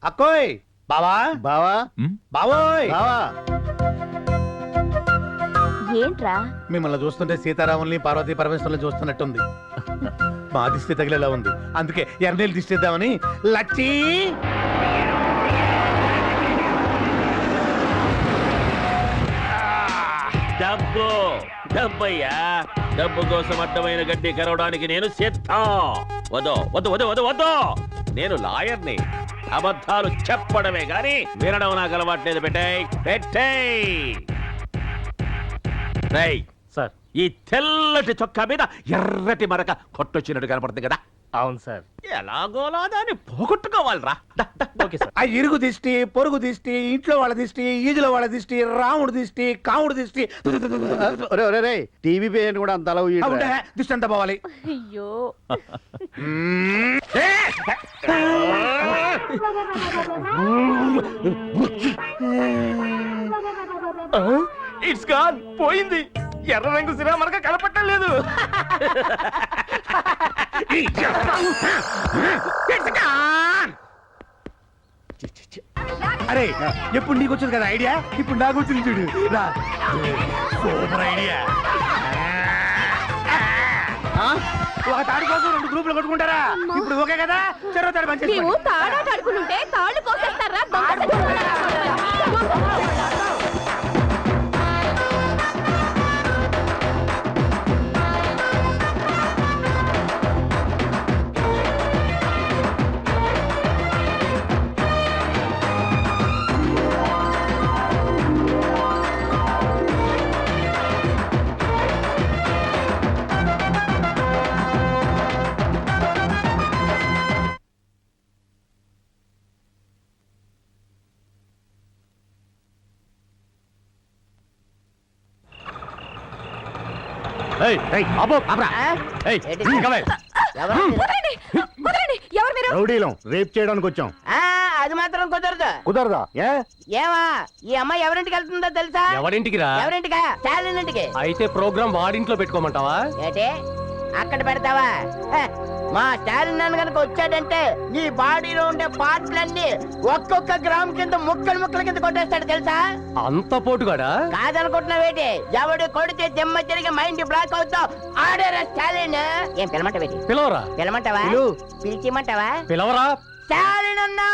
Speaker 7: అక్కోయ్ బావా
Speaker 2: బావా,
Speaker 11: మ్?
Speaker 7: బావోయ్
Speaker 2: బావా.
Speaker 3: ఏంట్రా?
Speaker 7: మిమ్మల్ని చూస్తుంటే సీతారాముల్ని పార్వతీ పరమేశ్వరుని చూస్తున్నట్టుంది. మా దిష్టి తగిలేలా ఉంది, అందుకే ఎర్రనీళ్ళు దిష్టిద్దామని. లచ్చి
Speaker 5: డబ్బు డబ్బయ్యా, డబ్బు కోసం అడ్డమైన గడ్డి కరవడానికి నేను సిద్ధం. వద్దు వద్దు వద్దు వద్దు వద్దు, నేను లాయర్ని. అబద్ధాలు చెప్పడమే గాని వినడం నాకు అలవాట్లేదు. పెట్టేయ్ సార్. ఈ తెల్లటి చొక్కా మీద ఎర్రటి మరక కొట్టొచ్చినట్టు కనపడుతుంది కదా.
Speaker 9: అవును సార్.
Speaker 5: ఎలాగోలా దాన్ని పోగొట్టుకోవాలిరా. Okay sir.
Speaker 7: ఆ ఇరుగు దిష్టి, పొరుగు దిష్టి, ఇంట్లో వాళ్ళ దిష్టి, ఈదులో వాళ్ళ దిష్టి, రాముడు దిష్టి, కాముడు దిష్టి.
Speaker 2: ఒరే ఒరే రే, టీవీ పేరు కూడా అంత అలా
Speaker 7: ఉంటే దిష్టి అంతా పోవాలి.
Speaker 3: అయ్యో,
Speaker 5: ఇట్స్ గాన్, పోయింది. ఎర్ర రంగు సిరా మనక కనపట్టలేదు.
Speaker 7: అరే, ఎప్పుడు నీకు వచ్చింది కదా ఐడియా, ఇప్పుడు నాకు వచ్చింది చూడు. రా. Super idea. ఒక తాడు కోసం 2 గ్రూపులు కొట్టుకుంటారా? ఇప్పుడు ఓకే కదా, చెరో తాడు మంచి.
Speaker 3: నీవు తాడా కడుపునుంటే తాళ్ళు కోసేస్తారా?
Speaker 2: రౌడీలం రేప్ చేయడానికి వచ్చాం.
Speaker 10: అది మాత్రం కుదరదు.
Speaker 2: కుదరదా? ఏ?
Speaker 10: ఏమా, ఈ అమ్మాయి ఎవరింటికి వెళ్తుందో తెలుసా?
Speaker 9: ఎవరింటికి రా?
Speaker 10: ఎవరింటికా? శాలినింటికి.
Speaker 9: అయితే ప్రోగ్రామ్ వాడింట్లో పెట్టుకోమంటావా?
Speaker 10: ఏంటి అక్కడ పెడతావా? హ, మా స్టాలిన్ నాన్న కనుక వచ్చాడంటే నీ బాడీలో ఉండే పార్ట్లన్నీ ఒక్కొక్క గ్రామ్ కింద ముక్కల కింద కొట్టేస్తాడు తెలుసా?
Speaker 9: అంత పోటుగాడా?
Speaker 10: కాదనుకుంటున్నావేటి? ఎవడు కొడితే దిమ్మ తిరిగి మైండ్ బ్లాక్ అవుతావు. ఆడేరా స్టాలిన్. ఏం పిలమంటావేటి?
Speaker 9: పిలవరా?
Speaker 10: పిలమంటావా? పిలిచిమంటావా?
Speaker 9: పిలవరా?
Speaker 10: స్టాలిన్ అన్నా!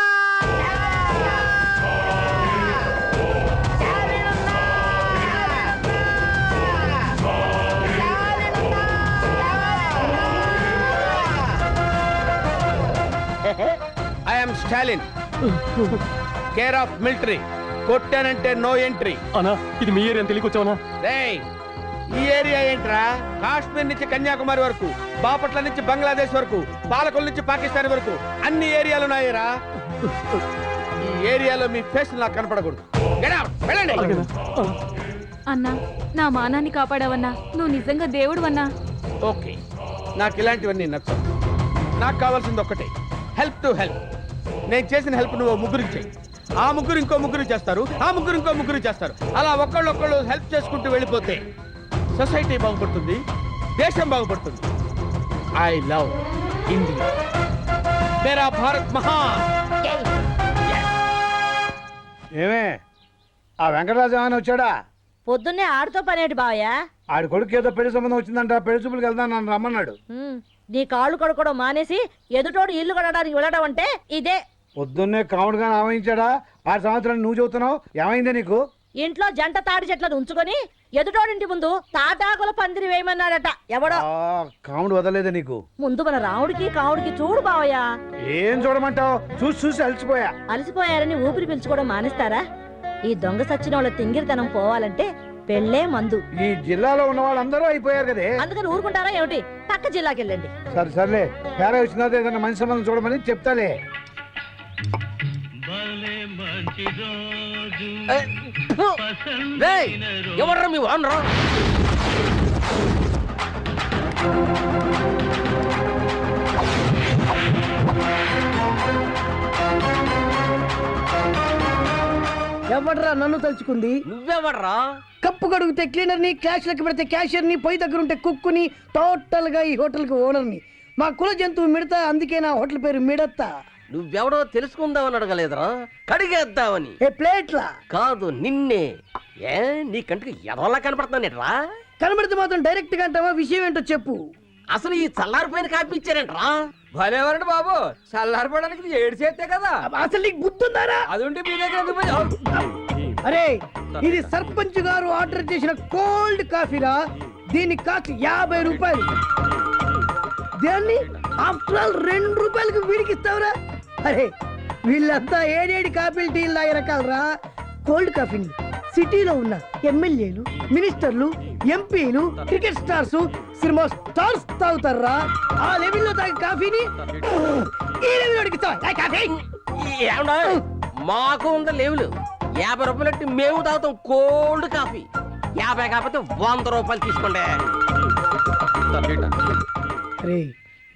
Speaker 12: I'm Stalin, care of military. కొట్టానంటే నో ఎంట్రీ.
Speaker 9: అన్నా ఇది మీ ఏరియా తెలియకొచ్చావనా?
Speaker 12: రేయ్, ఈ ఏరియా ఏంట్రా? కాశ్మీర్ నుంచి కన్యాకుమారి వరకు, బాపట్ల నుంచి బంగ్లాదేశ్ వరకు, పాలకొల్ నుంచి పాకిస్తాన్ వరకు అన్ని ఏరియాలు ఉన్నాయరా. ఈ ఏరియాలో మీ ఫేస్ నాకు కనపడకూడదు. Get out, వెళ్ళండి.
Speaker 3: అన్నా నా మానాన్ని కాపాడావన్నా, నువ్వు నిజంగా దేవుడు అన్నా.
Speaker 12: ఓకే, నాకు ఇలాంటివన్నీ నచ్చవు. నాకు కావాల్సింది ఒక్కటే, హెల్ప్ టు హెల్ప్. నేను చేసిన హెల్ప్ నువ్వు ముగ్గురికి చెయ్యి, ఆ ముగ్గురు ఇంకో ముగ్గురు చేస్తారు, ఆ ముగ్గురు ఇంకో ముగ్గురు చేస్తారు. అలా ఒక్కళ్ళు హెల్ప్ చేసుకుంటూ వెళ్ళిపోతే సొసైటీ బాగుపడుతుంది, దేశం బాగుపడుతుంది. ఐ లవ్ ఇండియా, మేరా భారత్ మహాన్.
Speaker 7: ఏమే ఆ వెంకటరాజు ఏమైనా వచ్చాడా?
Speaker 6: పొద్దున్నే ఆడితో పనేటి బావయ్యా?
Speaker 7: ఆడి కొడుకు ఏదో పెళ్లి సంబంధం వచ్చిందంట, పెళ్లి చూపులకు వెళ్దాం నన్ను రమ్మన్నాడు.
Speaker 6: నీ కాళ్ళు కడుకోవడం మానేసి ఎదుటోడు ఇల్లు కడడానికి వెళ్ళడం అంటే ఇదే.
Speaker 7: పొద్దున్నే కాముడుగా ఆవహించాడా? 6 సంవత్సరాలు నువ్వు చెబుతున్నావు, ఏమైందే నీకు?
Speaker 6: ఇంట్లో జంట తాడి చెట్లను ఉంచుకొని ఎదుటోడింటి ముందు తాటాకుల పందిరి వేయమన్నాడట ఎవడో.
Speaker 7: కాముడు వదలేదే నీకు?
Speaker 6: ముందు మన రాముడికి కాముడికి చూడు బావయ్యా.
Speaker 7: ఏం చూడమంటావు? చూసి చూసి అలసిపోయా.
Speaker 6: అలసిపోయారని ఊపిరి పీల్చుకోవడం మానేస్తారా? ఈ దొంగ సచ్చిన వాళ్ళ తింగిరితనం పోవాలంటే పెళ్ళే మందు.
Speaker 7: ఈ జిల్లాలో ఉన్న వాళ్ళందరూ అయిపోయారు కదే,
Speaker 6: అందుకని ఊరుకుంటారా ఏమిటి? పక్క జిల్లాకి వెళ్ళండి.
Speaker 7: సర్లే, పేర వచ్చిన ఏదైనా మంచి సంబంధం చూడమని చెప్తాలే.
Speaker 9: ఎవర్రా మీ వానరా?
Speaker 8: ఎవడ్రా నన్ను తలుచుకుంది?
Speaker 9: నువ్వెవర్రా?
Speaker 8: కప్పు కడుగుతే క్లీనర్ ని, క్యాష్ లెక్క పెడితే క్యాషియర్ ని, పొయ్యి దగ్గర ఉంటే కుక్కుని, టోటల్ గా ఈ హోటల్ కి ఓనర్ ని. మా కుల జంతువు మిడతా, అందుకే నా హోటల్ పేరు మిడతా.
Speaker 9: నువ్వెవడో తెలుసుకుందామని అడగలేదురా, కడిగేద్దామని.
Speaker 8: ఏ ప్లేట్లా?
Speaker 9: కాదు నిన్నే. ఏ నీ కంటికి ఎదవలా కనపడుతున్నానేట్రా?
Speaker 8: కనబడితే మాత్రం డైరెక్ట్ గా అంటావా? విషయం ఏంటో చెప్పు.
Speaker 9: అసలు ఈ చల్లారిపోయిన కాపీ ఇచ్చారేంట్రా? భలేవారండి బాబు, చల్లారిపోవడానికి ఏడు చేస్తే కదా.
Speaker 8: అసలు నీకు గుర్తుందారా?
Speaker 9: అది ఉంటే మీ దగ్గర ఎందుకు పోయావు?
Speaker 8: అరే, ఇది సర్పంచ్ గారు ఆర్డర్ చేసిన కోల్డ్ కాఫీరా. దీని కాస్ట్ 50 రూపాయలు. దాన్ని ఆఫ్టర్ ఆల్ 2 రూపాయలకి వీడికి ఇస్తావురా? అరే, వీళ్ళంతా ఏడేడి కాఫీలు టీలు తాగే రకాలరా. కోల్డ్ కాఫీని సిటీలో ఉన్న ఎమ్మెల్యేలు, మినిస్టర్లు, ఎంపీలు, క్రికెట్ స్టార్స్, సినిమా స్టార్స్ తాగుతారా. ఆ లెవెల్లో తాగే కాఫీని ఈ లెవెల్ కాఫీ.
Speaker 9: ఏమన్నా మాకు ఉందా లేవులు? 50 రూపాయలు మేము తాగుతాం కోల్డ్ కాఫీ. 50 కాకపోతే 100 రూపాయలు తీసుకోండి.
Speaker 8: అరే,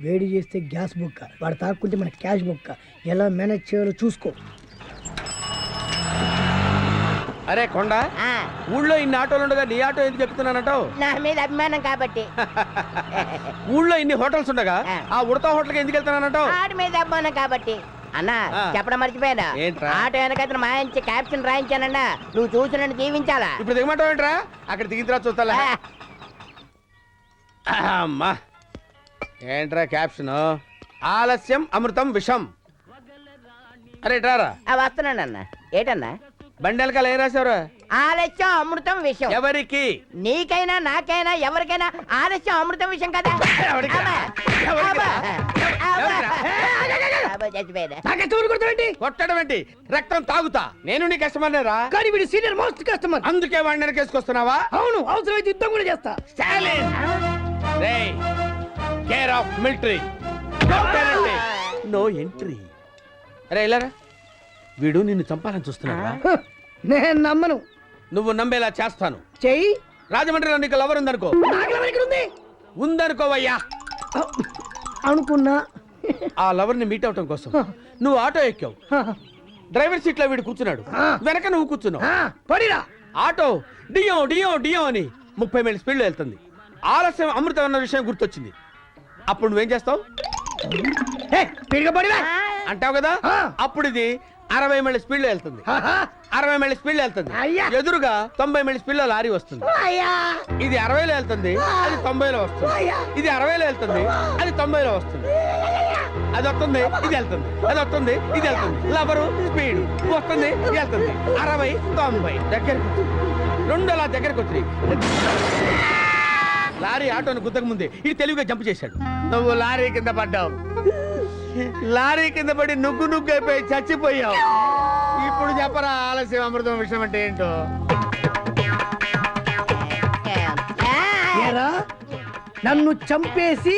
Speaker 8: వేడి చేస్తే గ్యాస్ బుక్క, వాడు తాక్కుంటే మన క్యాష్ బుక్క. ఎలా మేనేజ్ చేయాలో చూసుకో.
Speaker 12: అరే కొండ, ఊళ్ళో ఇన్ని ఆటోలు ఉండగా నీ ఆటో ఎందుకు చెప్తున్నానంటావు?
Speaker 10: నా మీద అభిమానం కాబట్టి.
Speaker 12: ఊళ్ళో ఇన్ని హోటల్స్ ఉండగా ఆ ఉడతా హోటల్కి ఎందుకు వెళ్తున్నానంటావు?
Speaker 10: ఆడి మీద అభిమానం కాబట్టి. అన్నా, చెప్పడం మర్చిపోయాను.
Speaker 12: ఏంట్రా?
Speaker 10: ఆటో వెనక మాయించి క్యాప్షన్ రాయించానన్నా, నువ్వు చూసి నన్ను దీవించాలా?
Speaker 12: ఇప్పుడు దిగమంటావు ఏంట్రా? అక్కడ దిగిన తర్వాత చూస్తా. అమ్మా, ఏంట్రా క్యాప్షన్? ఆలస్యం అమృతం విషం. అరే రారా.
Speaker 10: వస్తున్నాను అన్న. ఏటన్నా?
Speaker 12: బండి వెనకాల ఏం రాశారు?
Speaker 10: ఆలస్యం అమృతం విషయం.
Speaker 12: ఎవరికి?
Speaker 10: నీకైనా నాకైనా ఎవరికైనా ఆలస్యం అమృతం విషయం కదా.
Speaker 12: కొట్టడం ఏంటి? రక్తం తాగుతా. నేను నీ కస్టమర్ రా.
Speaker 8: కానీ వీడు సీనియర్ మోస్ట్ కస్టమర్.
Speaker 12: అందుకే వాడిని వెనకేసుకొస్తున్నావా?
Speaker 8: అవును, అవసరమైతే యుద్ధం కూడా చేస్తా.
Speaker 12: స్టాలిన్, రేయ్, care of military, no entry. అరే ఇలారా, వీడు నిన్ను చంపాలని చూస్తున్నాడా?
Speaker 8: నేను నమ్మను.
Speaker 12: నువ్వు నమ్మేలా చేస్తాను.
Speaker 8: చెయ్యి.
Speaker 12: రాజమండ్రిలో నీకు లవర్ ఉందనుకో. ఉందనుకోవయ్యా.
Speaker 8: అనుకున్నా.
Speaker 12: ఆ లవర్ ని మీట్ అవటం కోసం నువ్వు ఆటో ఎక్కావు. డ్రైవర్ సీట్ లో వీడు కూర్చున్నాడు, వెనక నువ్వు కూర్చున్నావు.
Speaker 8: పడిరా.
Speaker 12: ఆటో డియో డియో డియో అని 30 మైళ్ళ స్పీడ్ లో వెళ్తుంది. ఆలస్యం అమృతం అన్న విషయం గుర్తొచ్చింది. అప్పుడు నువ్వేం చేస్తావు?
Speaker 8: పిడగబడివా
Speaker 12: అంటావు కదా అప్పుడు ఇది 60 మైళ్ళ స్పీడ్ లో వెళ్తుంది 60 మైళ్ళ స్పీడ్ లో వెళ్తుంది
Speaker 8: అయ్యా.
Speaker 12: ఎదురుగా 90 మైళ్ళ స్పీడ్ లో లారీ వస్తుంది
Speaker 8: అయ్యా
Speaker 12: ఇది 60 లో వెళ్తుంది అది 90 లో వస్తుంది ఇది 60 లో వెళ్తుంది అది 90 లో వస్తుంది అది వస్తుంది ఇది వెళ్తుంది అది వస్తుంది ఇది వెళ్తుంది లవరు స్పీడ్ వస్తుంది ఇది వెళ్తుంది 60 90 దగ్గరకు రెండు అలా దగ్గరకు వచ్చి లారీ ఆటోని గుద్దక ముందే ఇది తెలివిగా జంప్ చేశాడు నువ్వు లారీ కింద పడ్డావు లారీ కింద పడి నుగ్గు నుగ్గు అయిపోయి చచ్చిపోయావు ఇప్పుడు చెప్పరా ఆలస్యం అమృతం విషయం అంటే ఏంటో
Speaker 8: ఏరా, నన్ను చంపేసి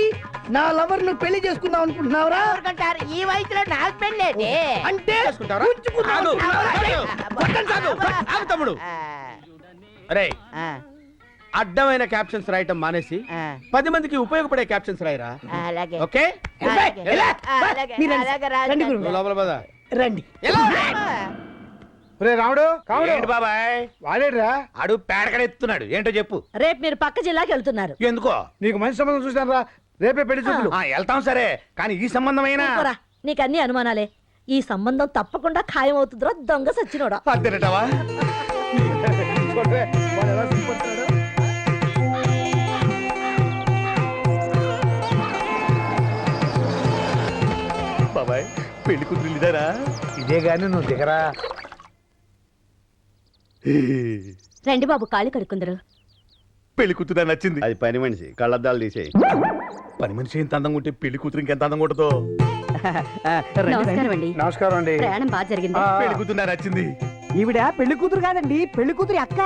Speaker 8: నా లవర్ ను పెళ్లి చేసుకుందాం అనుకుంటున్నావురా?
Speaker 10: ఊరుకుంటారు, ఈ వయసులో నాకు పెళ్ళేటి
Speaker 8: అంటే
Speaker 12: చేసుకుంటావరా?
Speaker 8: ఉంచుకుందాం
Speaker 12: ఆగు,
Speaker 8: అనుకుంటున్నావురా?
Speaker 12: పక్కన సాగు, ఆగు తమ్ముడు అరే అడ్డమైన క్యాప్షన్స్ రాయటం మానేసి 10 మందికి ఉపయోగపడే క్యాప్షన్స్ రాయరా
Speaker 10: అలాగే
Speaker 12: ఓకే
Speaker 10: అలాగే,
Speaker 8: ఎలా?
Speaker 10: అలాగే,
Speaker 8: మీరు
Speaker 10: అలాగే
Speaker 8: రండి
Speaker 10: రాజు.
Speaker 8: గురువు.
Speaker 12: లోపల పద.
Speaker 8: రండి
Speaker 12: ఎలా?
Speaker 7: రే రాముడు కాముడు
Speaker 5: ఏంటి బాబాయ్
Speaker 7: వాడేడ్రా
Speaker 5: ఆడు పేడకడ ఎత్తున్నాడు ఏంటో చెప్పు
Speaker 6: రేపు మీరు పక్క జిల్లాకి వెళ్తున్నారు.
Speaker 5: ఎందుకో
Speaker 7: నీకు మంచి సంబంధం చూసాను రా రేపే పెళ్లి చూపులు
Speaker 5: వెళ్తాం సరే కానీ ఈ సంబంధమైనా
Speaker 6: ఊరుకోరా, నీకు అన్ని అనుమానాలే. ఈ సంబంధం తప్పకుండా ఖాయం అవుతుందిరా దొంగ సచ్చినోడా.
Speaker 5: అద్దెనటవా
Speaker 7: చూడవే, వాడు ఎలా సిగ్గుపడుతున్నాడు.
Speaker 5: బాబాయ్ పెళ్లి కూతురు ఇదారా
Speaker 7: ఇదే గాని నువ్వు దిగరా.
Speaker 3: రండి బాబు, కాళ్ళు కడుక్కుందరు.
Speaker 5: పెళ్లి కూతురు నచ్చింది
Speaker 2: అది పని మనిషి కళ్ళద్దాలు తీసేయి.
Speaker 5: పని మనిషి ఎంత అందంగా ఉంటే పెళ్లి కూతురు ఇంకెంత అందంగా ఉంటుందో
Speaker 3: నమస్కారం అండి.
Speaker 7: నమస్కారం అండి.
Speaker 3: ప్రయాణం బాగా జరిగింది.
Speaker 5: పెళ్లి కూతురు నచ్చింది
Speaker 8: ఈవిడ పెళ్లి కూతురు కాదండి, పెళ్లి కూతురి అక్క.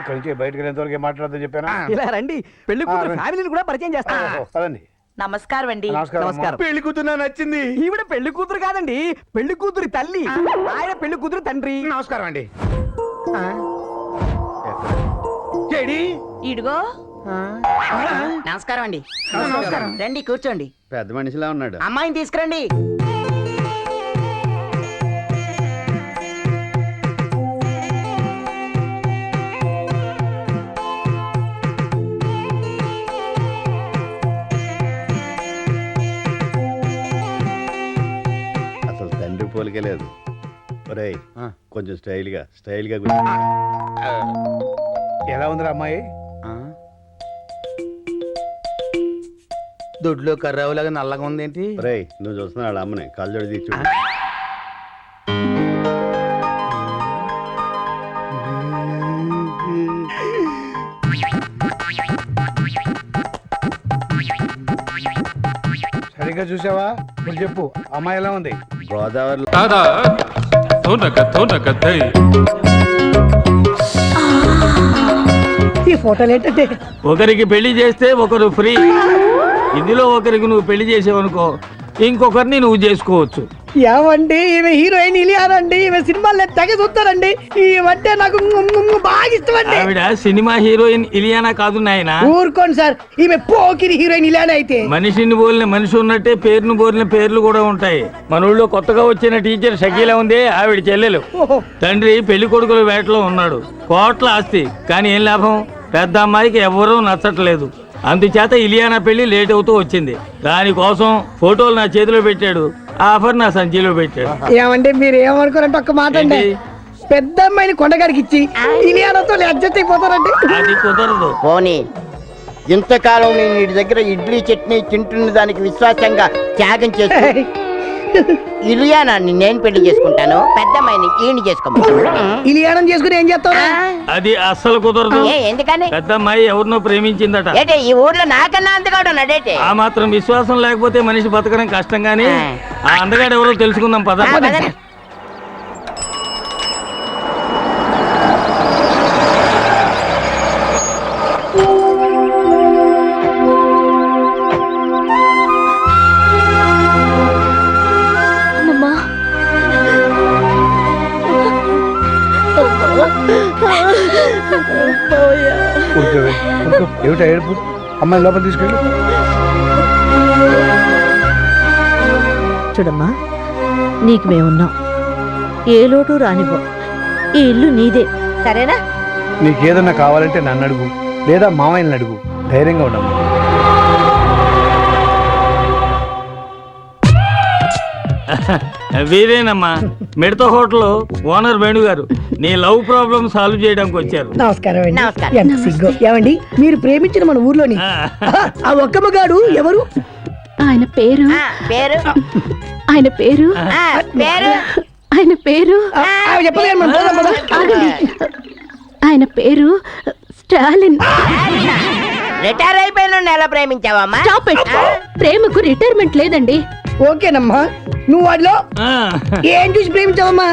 Speaker 7: ఇక్కడి నుంచి బయటకు వెళ్ళేంతవరకు ఏం మాట్లాడదని చెప్పాను.
Speaker 8: ఇలా రండి, పెళ్లి కూతురు ఫ్యామిలీని కూడా పరిచయం చేస్తాను.
Speaker 7: పదండి.
Speaker 10: నమస్కారం అండి.
Speaker 7: నమస్కారం అమ్మా.
Speaker 5: పెళ్లి కూతురు నచ్చింది
Speaker 8: ఈవిడ పెళ్లి కూతురు కాదండి, పెళ్లి కూతురి తల్లి. ఆయన పెళ్లి కూతురు తండ్రి.
Speaker 5: నమస్కారం అండి ఏడి
Speaker 10: ఇడుగో నమస్కారం అండి. రండి కూర్చోండి.
Speaker 2: పెద్ద మనిషిలా ఉన్నాడు.
Speaker 10: అమ్మాయిని తీసుకురండి.
Speaker 2: అసలు తండ్రి పోలికే లేదు. ఒరేయ్ కొంచెం స్టైల్ గా
Speaker 7: ఎలా ఉందిరా అమ్మాయి?
Speaker 12: దొడ్లో కర్రావులాగా నల్లగా ఉందేంటి
Speaker 2: ఒరేయ్ నువ్వు చూస్తున్నా వాళ్ళ అమ్మని కళ్ళజోడి తీర్చు.
Speaker 7: సరిగ్గా చూసావా? ఇప్పుడు చెప్పు అమ్మాయి ఎలా ఉంది?
Speaker 2: గోదావరిలో
Speaker 8: ఈ ఫోటోలు ఏంటంటే
Speaker 9: ఒకరికి పెళ్లి చేస్తే ఒకరు ఫ్రీ. ఇందులో ఒకరికి నువ్వు పెళ్లి చేసావనుకో ఇంకొకరిని నువ్వు చేసుకోవచ్చు.
Speaker 8: ఏమండి ఈమె హీరోయిన్ ఇలియానండి, ఈమె సినిమాల్లో తెగ చూస్తారండి. ఈమంటే నాకు బాగా ఇష్టం అండి.
Speaker 9: ఆవిడ సినిమా హీరోయిన్ ఇలియానా కాదు నాయనా.
Speaker 8: ఊరుకోండి సార్, ఈమె పోకిరి హీరోయిన్ ఇలియానా అయితే.
Speaker 9: మనిషిని పోలిన మనిషి ఉన్నట్టే పేరును పోలిన పేర్లు కూడా ఉంటాయి. మన ఊళ్ళో కొత్తగా వచ్చిన టీచర్ షకీలా ఉంది, ఆవిడ చెల్లెలు. తండ్రి పెళ్లి కొడుకుల వేటలో ఉన్నాడు, కోట్ల ఆస్తి. కానీ ఏం లాభం, పెద్ద అమ్మాయికి ఎవరూ నచ్చట్లేదు. అందుచేత ఇలియానా పెళ్లి లేట్ అవుతూ వచ్చింది. దానికోసం ఫోటోలు నా చేతిలో పెట్టాడు, ఆఫర్ నా సంచిలో పెట్టాడు.
Speaker 8: ఏమంటే మీరు ఏమనుకోరంటే ఒక్క మాట అండి, పెద్ద అమ్మాయిని కొండగారికి ఇచ్చి ఇలియానాతో అడ్జస్ట్ అయిపోతారండి.
Speaker 9: అది కుదరదు.
Speaker 10: పోనీ ఇంతకాలం నేను వీడి దగ్గర ఇడ్లీ చట్నీ తింటున్న దానికి విశ్వాసంగా త్యాగం చేసి ఇలియానా నేను పెళ్లి చేసుకుంటాను, పెద్దమ్మాయిని ఈయన చేసుకోమని.
Speaker 8: ఇలియానం చేసుకుని ఏం చేస్తావు?
Speaker 9: అది అస్సలు కుదరదు.
Speaker 10: ఎందుకని?
Speaker 9: పెద్ద అమ్మాయి ఎవరినో ప్రేమించిందట.
Speaker 10: ఏంటి ఈ ఊర్లో నాకన్నా అందగాడు ఉన్నాడేంటి?
Speaker 9: ఆ మాత్రం విశ్వాసం లేకపోతే మనిషి బతకడం కష్టం. గానీ ఆ అందగాడు ఎవరో తెలుసుకుందాం పద.
Speaker 7: కూర్చోవే, కూర్చో. ఏమిటా ఏడుపు? అమ్మాయి లోపల తీసుకెళ్ళు.
Speaker 6: చూడమ్మా, నీకు మేమున్నాం, ఏ లోటు రానివ్వ. ఈ ఇల్లు నీదే, సరేనా?
Speaker 7: నీకేదన్నా కావాలంటే నన్ను అడుగు, లేదా మామయ్యని అడుగు. ధైర్యంగా ఉండమ్మా.
Speaker 9: వీరేనమ్మా మిడత హోటల్ ఓనర్ వేణు గారు నీ లవ్ ప్రాబ్లం సాల్వ్ చేయడానికి వచ్చారు.
Speaker 8: నమస్కారం అండి.
Speaker 10: నమస్కారం.
Speaker 8: ఎంత సిగ్గు. ఏమండి మీరు ప్రేమించిన మన ఊర్లోని ఆ ఒక్కమ్మగాడు ఎవరు?
Speaker 3: ఆయన పేరు
Speaker 10: పేరు
Speaker 3: ఆయన పేరు
Speaker 10: పేరు
Speaker 3: ఆయన పేరు
Speaker 8: చెప్పదు కానీ మనం పోదాం, పోదాం.
Speaker 3: ఆగండి. ఆయన పేరు స్టాలిన్.
Speaker 10: రిటైర్ అయిపోయిన ఎలా ప్రేమించావమ్మా?
Speaker 3: Stop it. ప్రేమకు రిటైర్మెంట్ లేదండి.
Speaker 8: ఓకేనమ్మా, నువ్వు వాడిలో ఏం చూసి ప్రేమించావమ్మా?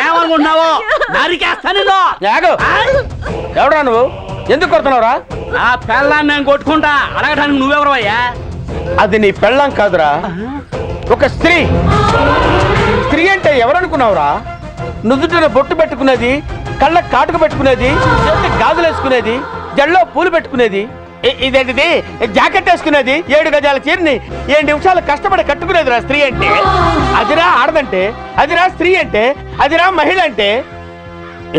Speaker 12: ఏమనుకుంటున్నావు? నరికేస్తా నిన్ను. ఎవడా నువ్వు? ఎందుకు కొడుతున్నావురా? నా పెళ్ళాన్ని నేను కొట్టుకుంటా అడగడానికి నువ్వెవరవయ్యా? అది నీ పెళ్ళాం కాదురా, ఒక స్త్రీ. స్త్రీ అంటే ఎవరనుకున్నావురా? నుదుటిన బొట్టు పెట్టుకునేది, కళ్ళ కాటుక పెట్టుకునేది, చేతి గాజులు వేసుకునేది, జల్లో పూలు పెట్టుకునేది, ఇదేంటిది జాకెట్ వేసుకునేది, 7 గజాల చీరని 7 నిమిషాలు కష్టపడి కట్టుకునేదిరా స్త్రీ అంటే. అదిరా ఆడదంటే, అదిరా స్త్రీ అంటే, అదిరా మహిళ అంటే.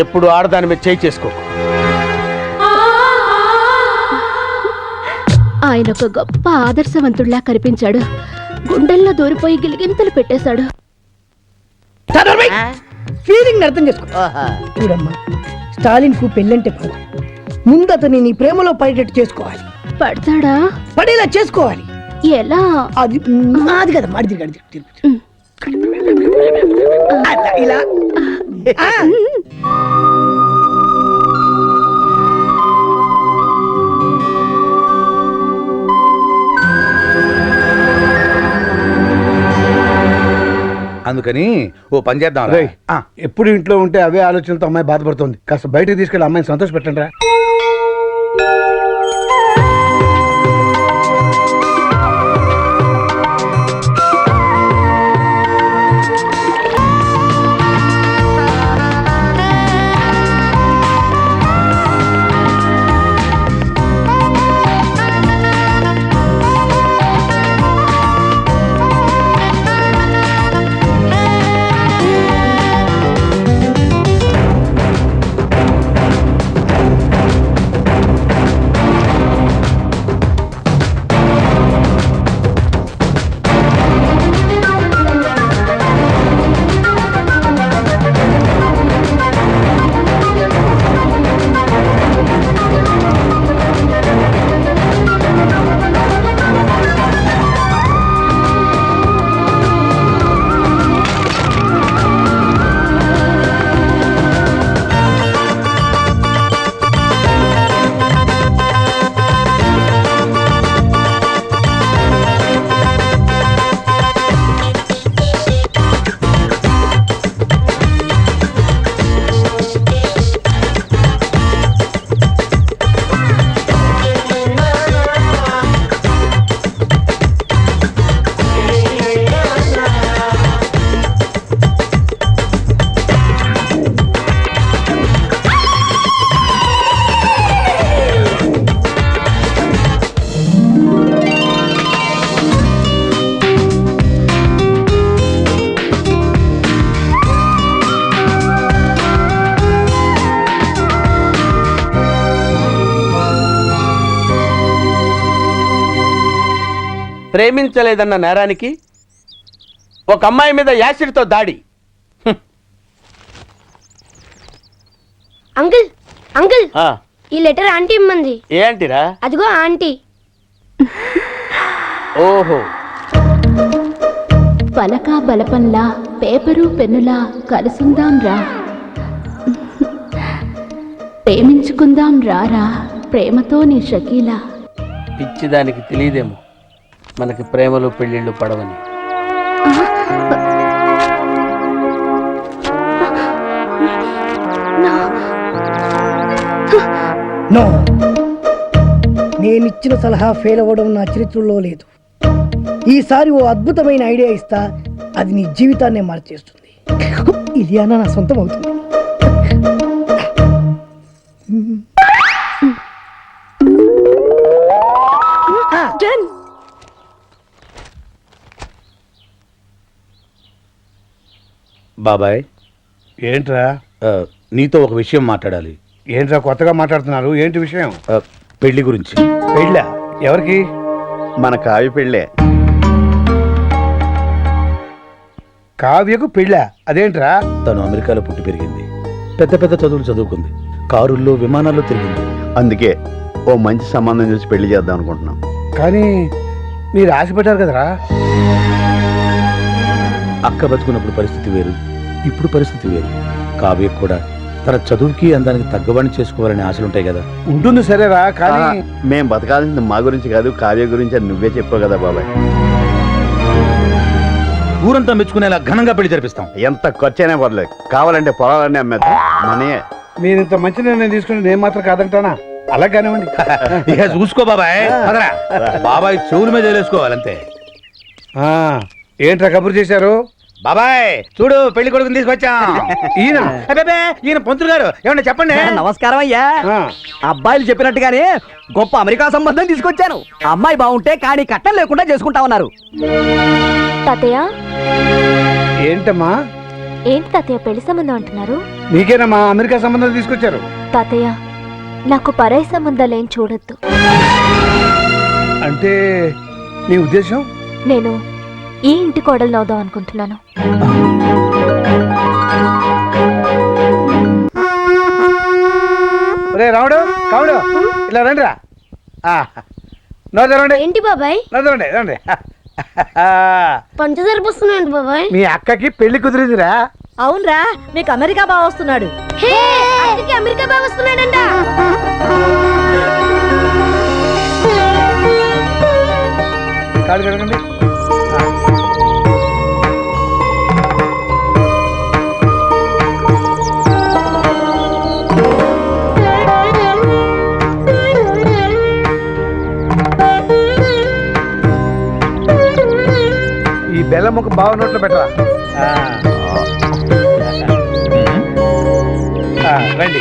Speaker 12: ఎప్పుడు ఆడదాని మీద చేయి చేసుకో.
Speaker 3: ఆయన ఒక గొప్ప ఆదర్శవంతుడిలా కనిపించాడు. గుండెల్లో దూరిపోయి గిలిగింతలు పెట్టేశాడు.
Speaker 8: ఫీలింగ్ అర్థం చేసుకో. చూడమ్మా, స్టాలిన్ కు పెళ్ళంటే పడదు. ముందు అతని నీ ప్రేమలో పడేటట్టు చేసుకోవాలి.
Speaker 3: పడతాడా?
Speaker 8: పడేలా చేసుకోవాలి.
Speaker 3: ఎలా?
Speaker 8: అది అది కదా మాడి తిరిగి ఇలా ఆ.
Speaker 7: అందుకని ఓ పని చేద్దాం. ఎప్పుడు ఇంట్లో ఉంటే అవే ఆలోచనలతో అమ్మాయి బాధపడుతుంది. కాస్త బయటకు తీసుకెళ్ళి అమ్మాయిని సంతోష పెట్టండి రా.
Speaker 12: ప్రేమించలేదన్న నేరానికి ఒక అమ్మాయి మీద యాసిడ్తో దాడి.
Speaker 3: అంకుల్ అంకుల్, ఈ లెటర్ ఆంటీ ఇమ్మంది.
Speaker 12: ఏంటిరా?
Speaker 3: అదిగో ఆంటీ.
Speaker 12: ఓహో.
Speaker 3: పలకా బలపంలా పేపరు పెన్నులా కలుసుందాం రా, ప్రేమించుకుందాం రారా, ప్రేమతో నీ షకీలా.
Speaker 12: పిచ్చిదానికి తెలియదేమో మనకి ప్రేమలు పెళ్ళిళ్ళు పడవని.
Speaker 8: నో, నేనిచ్చిన సలహా ఫెయిల్ అవ్వడం నా చరిత్రలో లేదు. ఈసారి ఓ అద్భుతమైన ఐడియా ఇస్తా, అది నీ జీవితాన్నే మార్చేస్తుంది. ఇలియానా నా సొంతం అవుతుంది.
Speaker 7: బాబాయ్, ఏంట్రా? నీతో ఒక విషయం మాట్లాడాలి. ఏంట్రా కొత్తగా మాట్లాడుతున్నారు? ఏంటి విషయం? పెళ్లి గురించి. పెళ్ళా? ఎవరికి?
Speaker 2: మన కావి పెళ్ళే.
Speaker 7: కావ్యకు పెళ్ళా? అదేంట్రా?
Speaker 13: తను అమెరికాలో పుట్టి పెరిగింది, పెద్ద పెద్ద చదువులు చదువుకుంది, కారుల్లో విమానాల్లో తిరిగింది.
Speaker 2: అందుకే ఓ మంచి సంబంధం చూసి పెళ్లి చేద్దాం అనుకుంటున్నాం.
Speaker 7: కానీ మీరు ఆశపడ్డారు కదరా.
Speaker 13: అక్క బతుకున్నప్పుడు పరిస్థితి వేరు, ఇప్పుడు పరిస్థితి వేరు. కావ్యకు కూడా తన చదువుకి అందానికి తగ్గవాడిని చేసుకోవాలనే ఆశలుంటాయి కదా.
Speaker 7: ఉంటుంది సరేరా, కానీ
Speaker 2: మేం బతకాల్సింది మా గురించి కాదు, కావ్య గురించి అని నువ్వే చెప్పావు కదా బాబాయ్.
Speaker 13: ఊరంతా మెచ్చుకునేలా ఘనంగా పెళ్లి జరిపిస్తాం.
Speaker 2: ఎంత ఖర్చైనా పర్లేదు, కావాలంటే పొలాలన్నీ అమ్మేద్దాం. మనయే.
Speaker 7: మీరు ఇంత మంచి నిర్ణయం తీసుకుని నేను మాత్రం కాదంటానా? అలా కానివ్వండి.
Speaker 13: ఇక చూసుకో బాబాయ్, పదరా. బాబాయ్ చెవుల మీద వేసుకోవాలంతే.
Speaker 7: ఏంట్రా కబురు చేశారు?
Speaker 13: బాబాయ్ చూడు, పెళ్లి కొడుకుని తీసుకొచ్చాం.
Speaker 7: ఈయన
Speaker 13: అబ్బబ్బే, ఈయన పంతులు గారు, ఏమన్నా చెప్పండి.
Speaker 8: నమస్కారం అయ్యా.
Speaker 7: ఆ,
Speaker 8: అబ్బాయిలు చెప్పినట్టుగానే గొప్ప అమెరికా సంబంధం తీసుకొచ్చాను. అమ్మాయి బాగుంటే కానీ కట్నం లేకుండా చేసుకుంటా ఉన్నారు.
Speaker 3: తాతయ్య,
Speaker 7: ఏంటమ్మా?
Speaker 3: ఏంటి తాతయ్య పెళ్లి సంబంధం అంటున్నారు?
Speaker 7: మీకేనమ్మా అమెరికా సంబంధాలు తీసుకొచ్చారు.
Speaker 3: తాతయ్య, నాకు పరాయి సంబంధాలు ఏం చూడొద్దు.
Speaker 7: అంటే నీ ఉద్దేశం?
Speaker 3: నేను ఈ ఇంటి కోడలు అవుదాం అనుకుంటున్నాను.
Speaker 7: రే రాముడు, కావుడు, ఇలా రండి రా. నోదరండి.
Speaker 3: ఏంటి బాబాయ్?
Speaker 7: నోదరండి, రండి.
Speaker 3: పంచదార పోస్తున్నాయండి బాబాయ్.
Speaker 7: మీ అక్కకి పెళ్లి కుదిరిందిరా.
Speaker 6: అవునరా, మీకు అమెరికా బాగా వస్తున్నాడు.
Speaker 3: అమెరికా బాగా వస్తున్నాడంట.
Speaker 7: కాడు కడగండి. ఈ బెల్లం ముక్క బాగా నోట్లో పెట్టరా. రండి.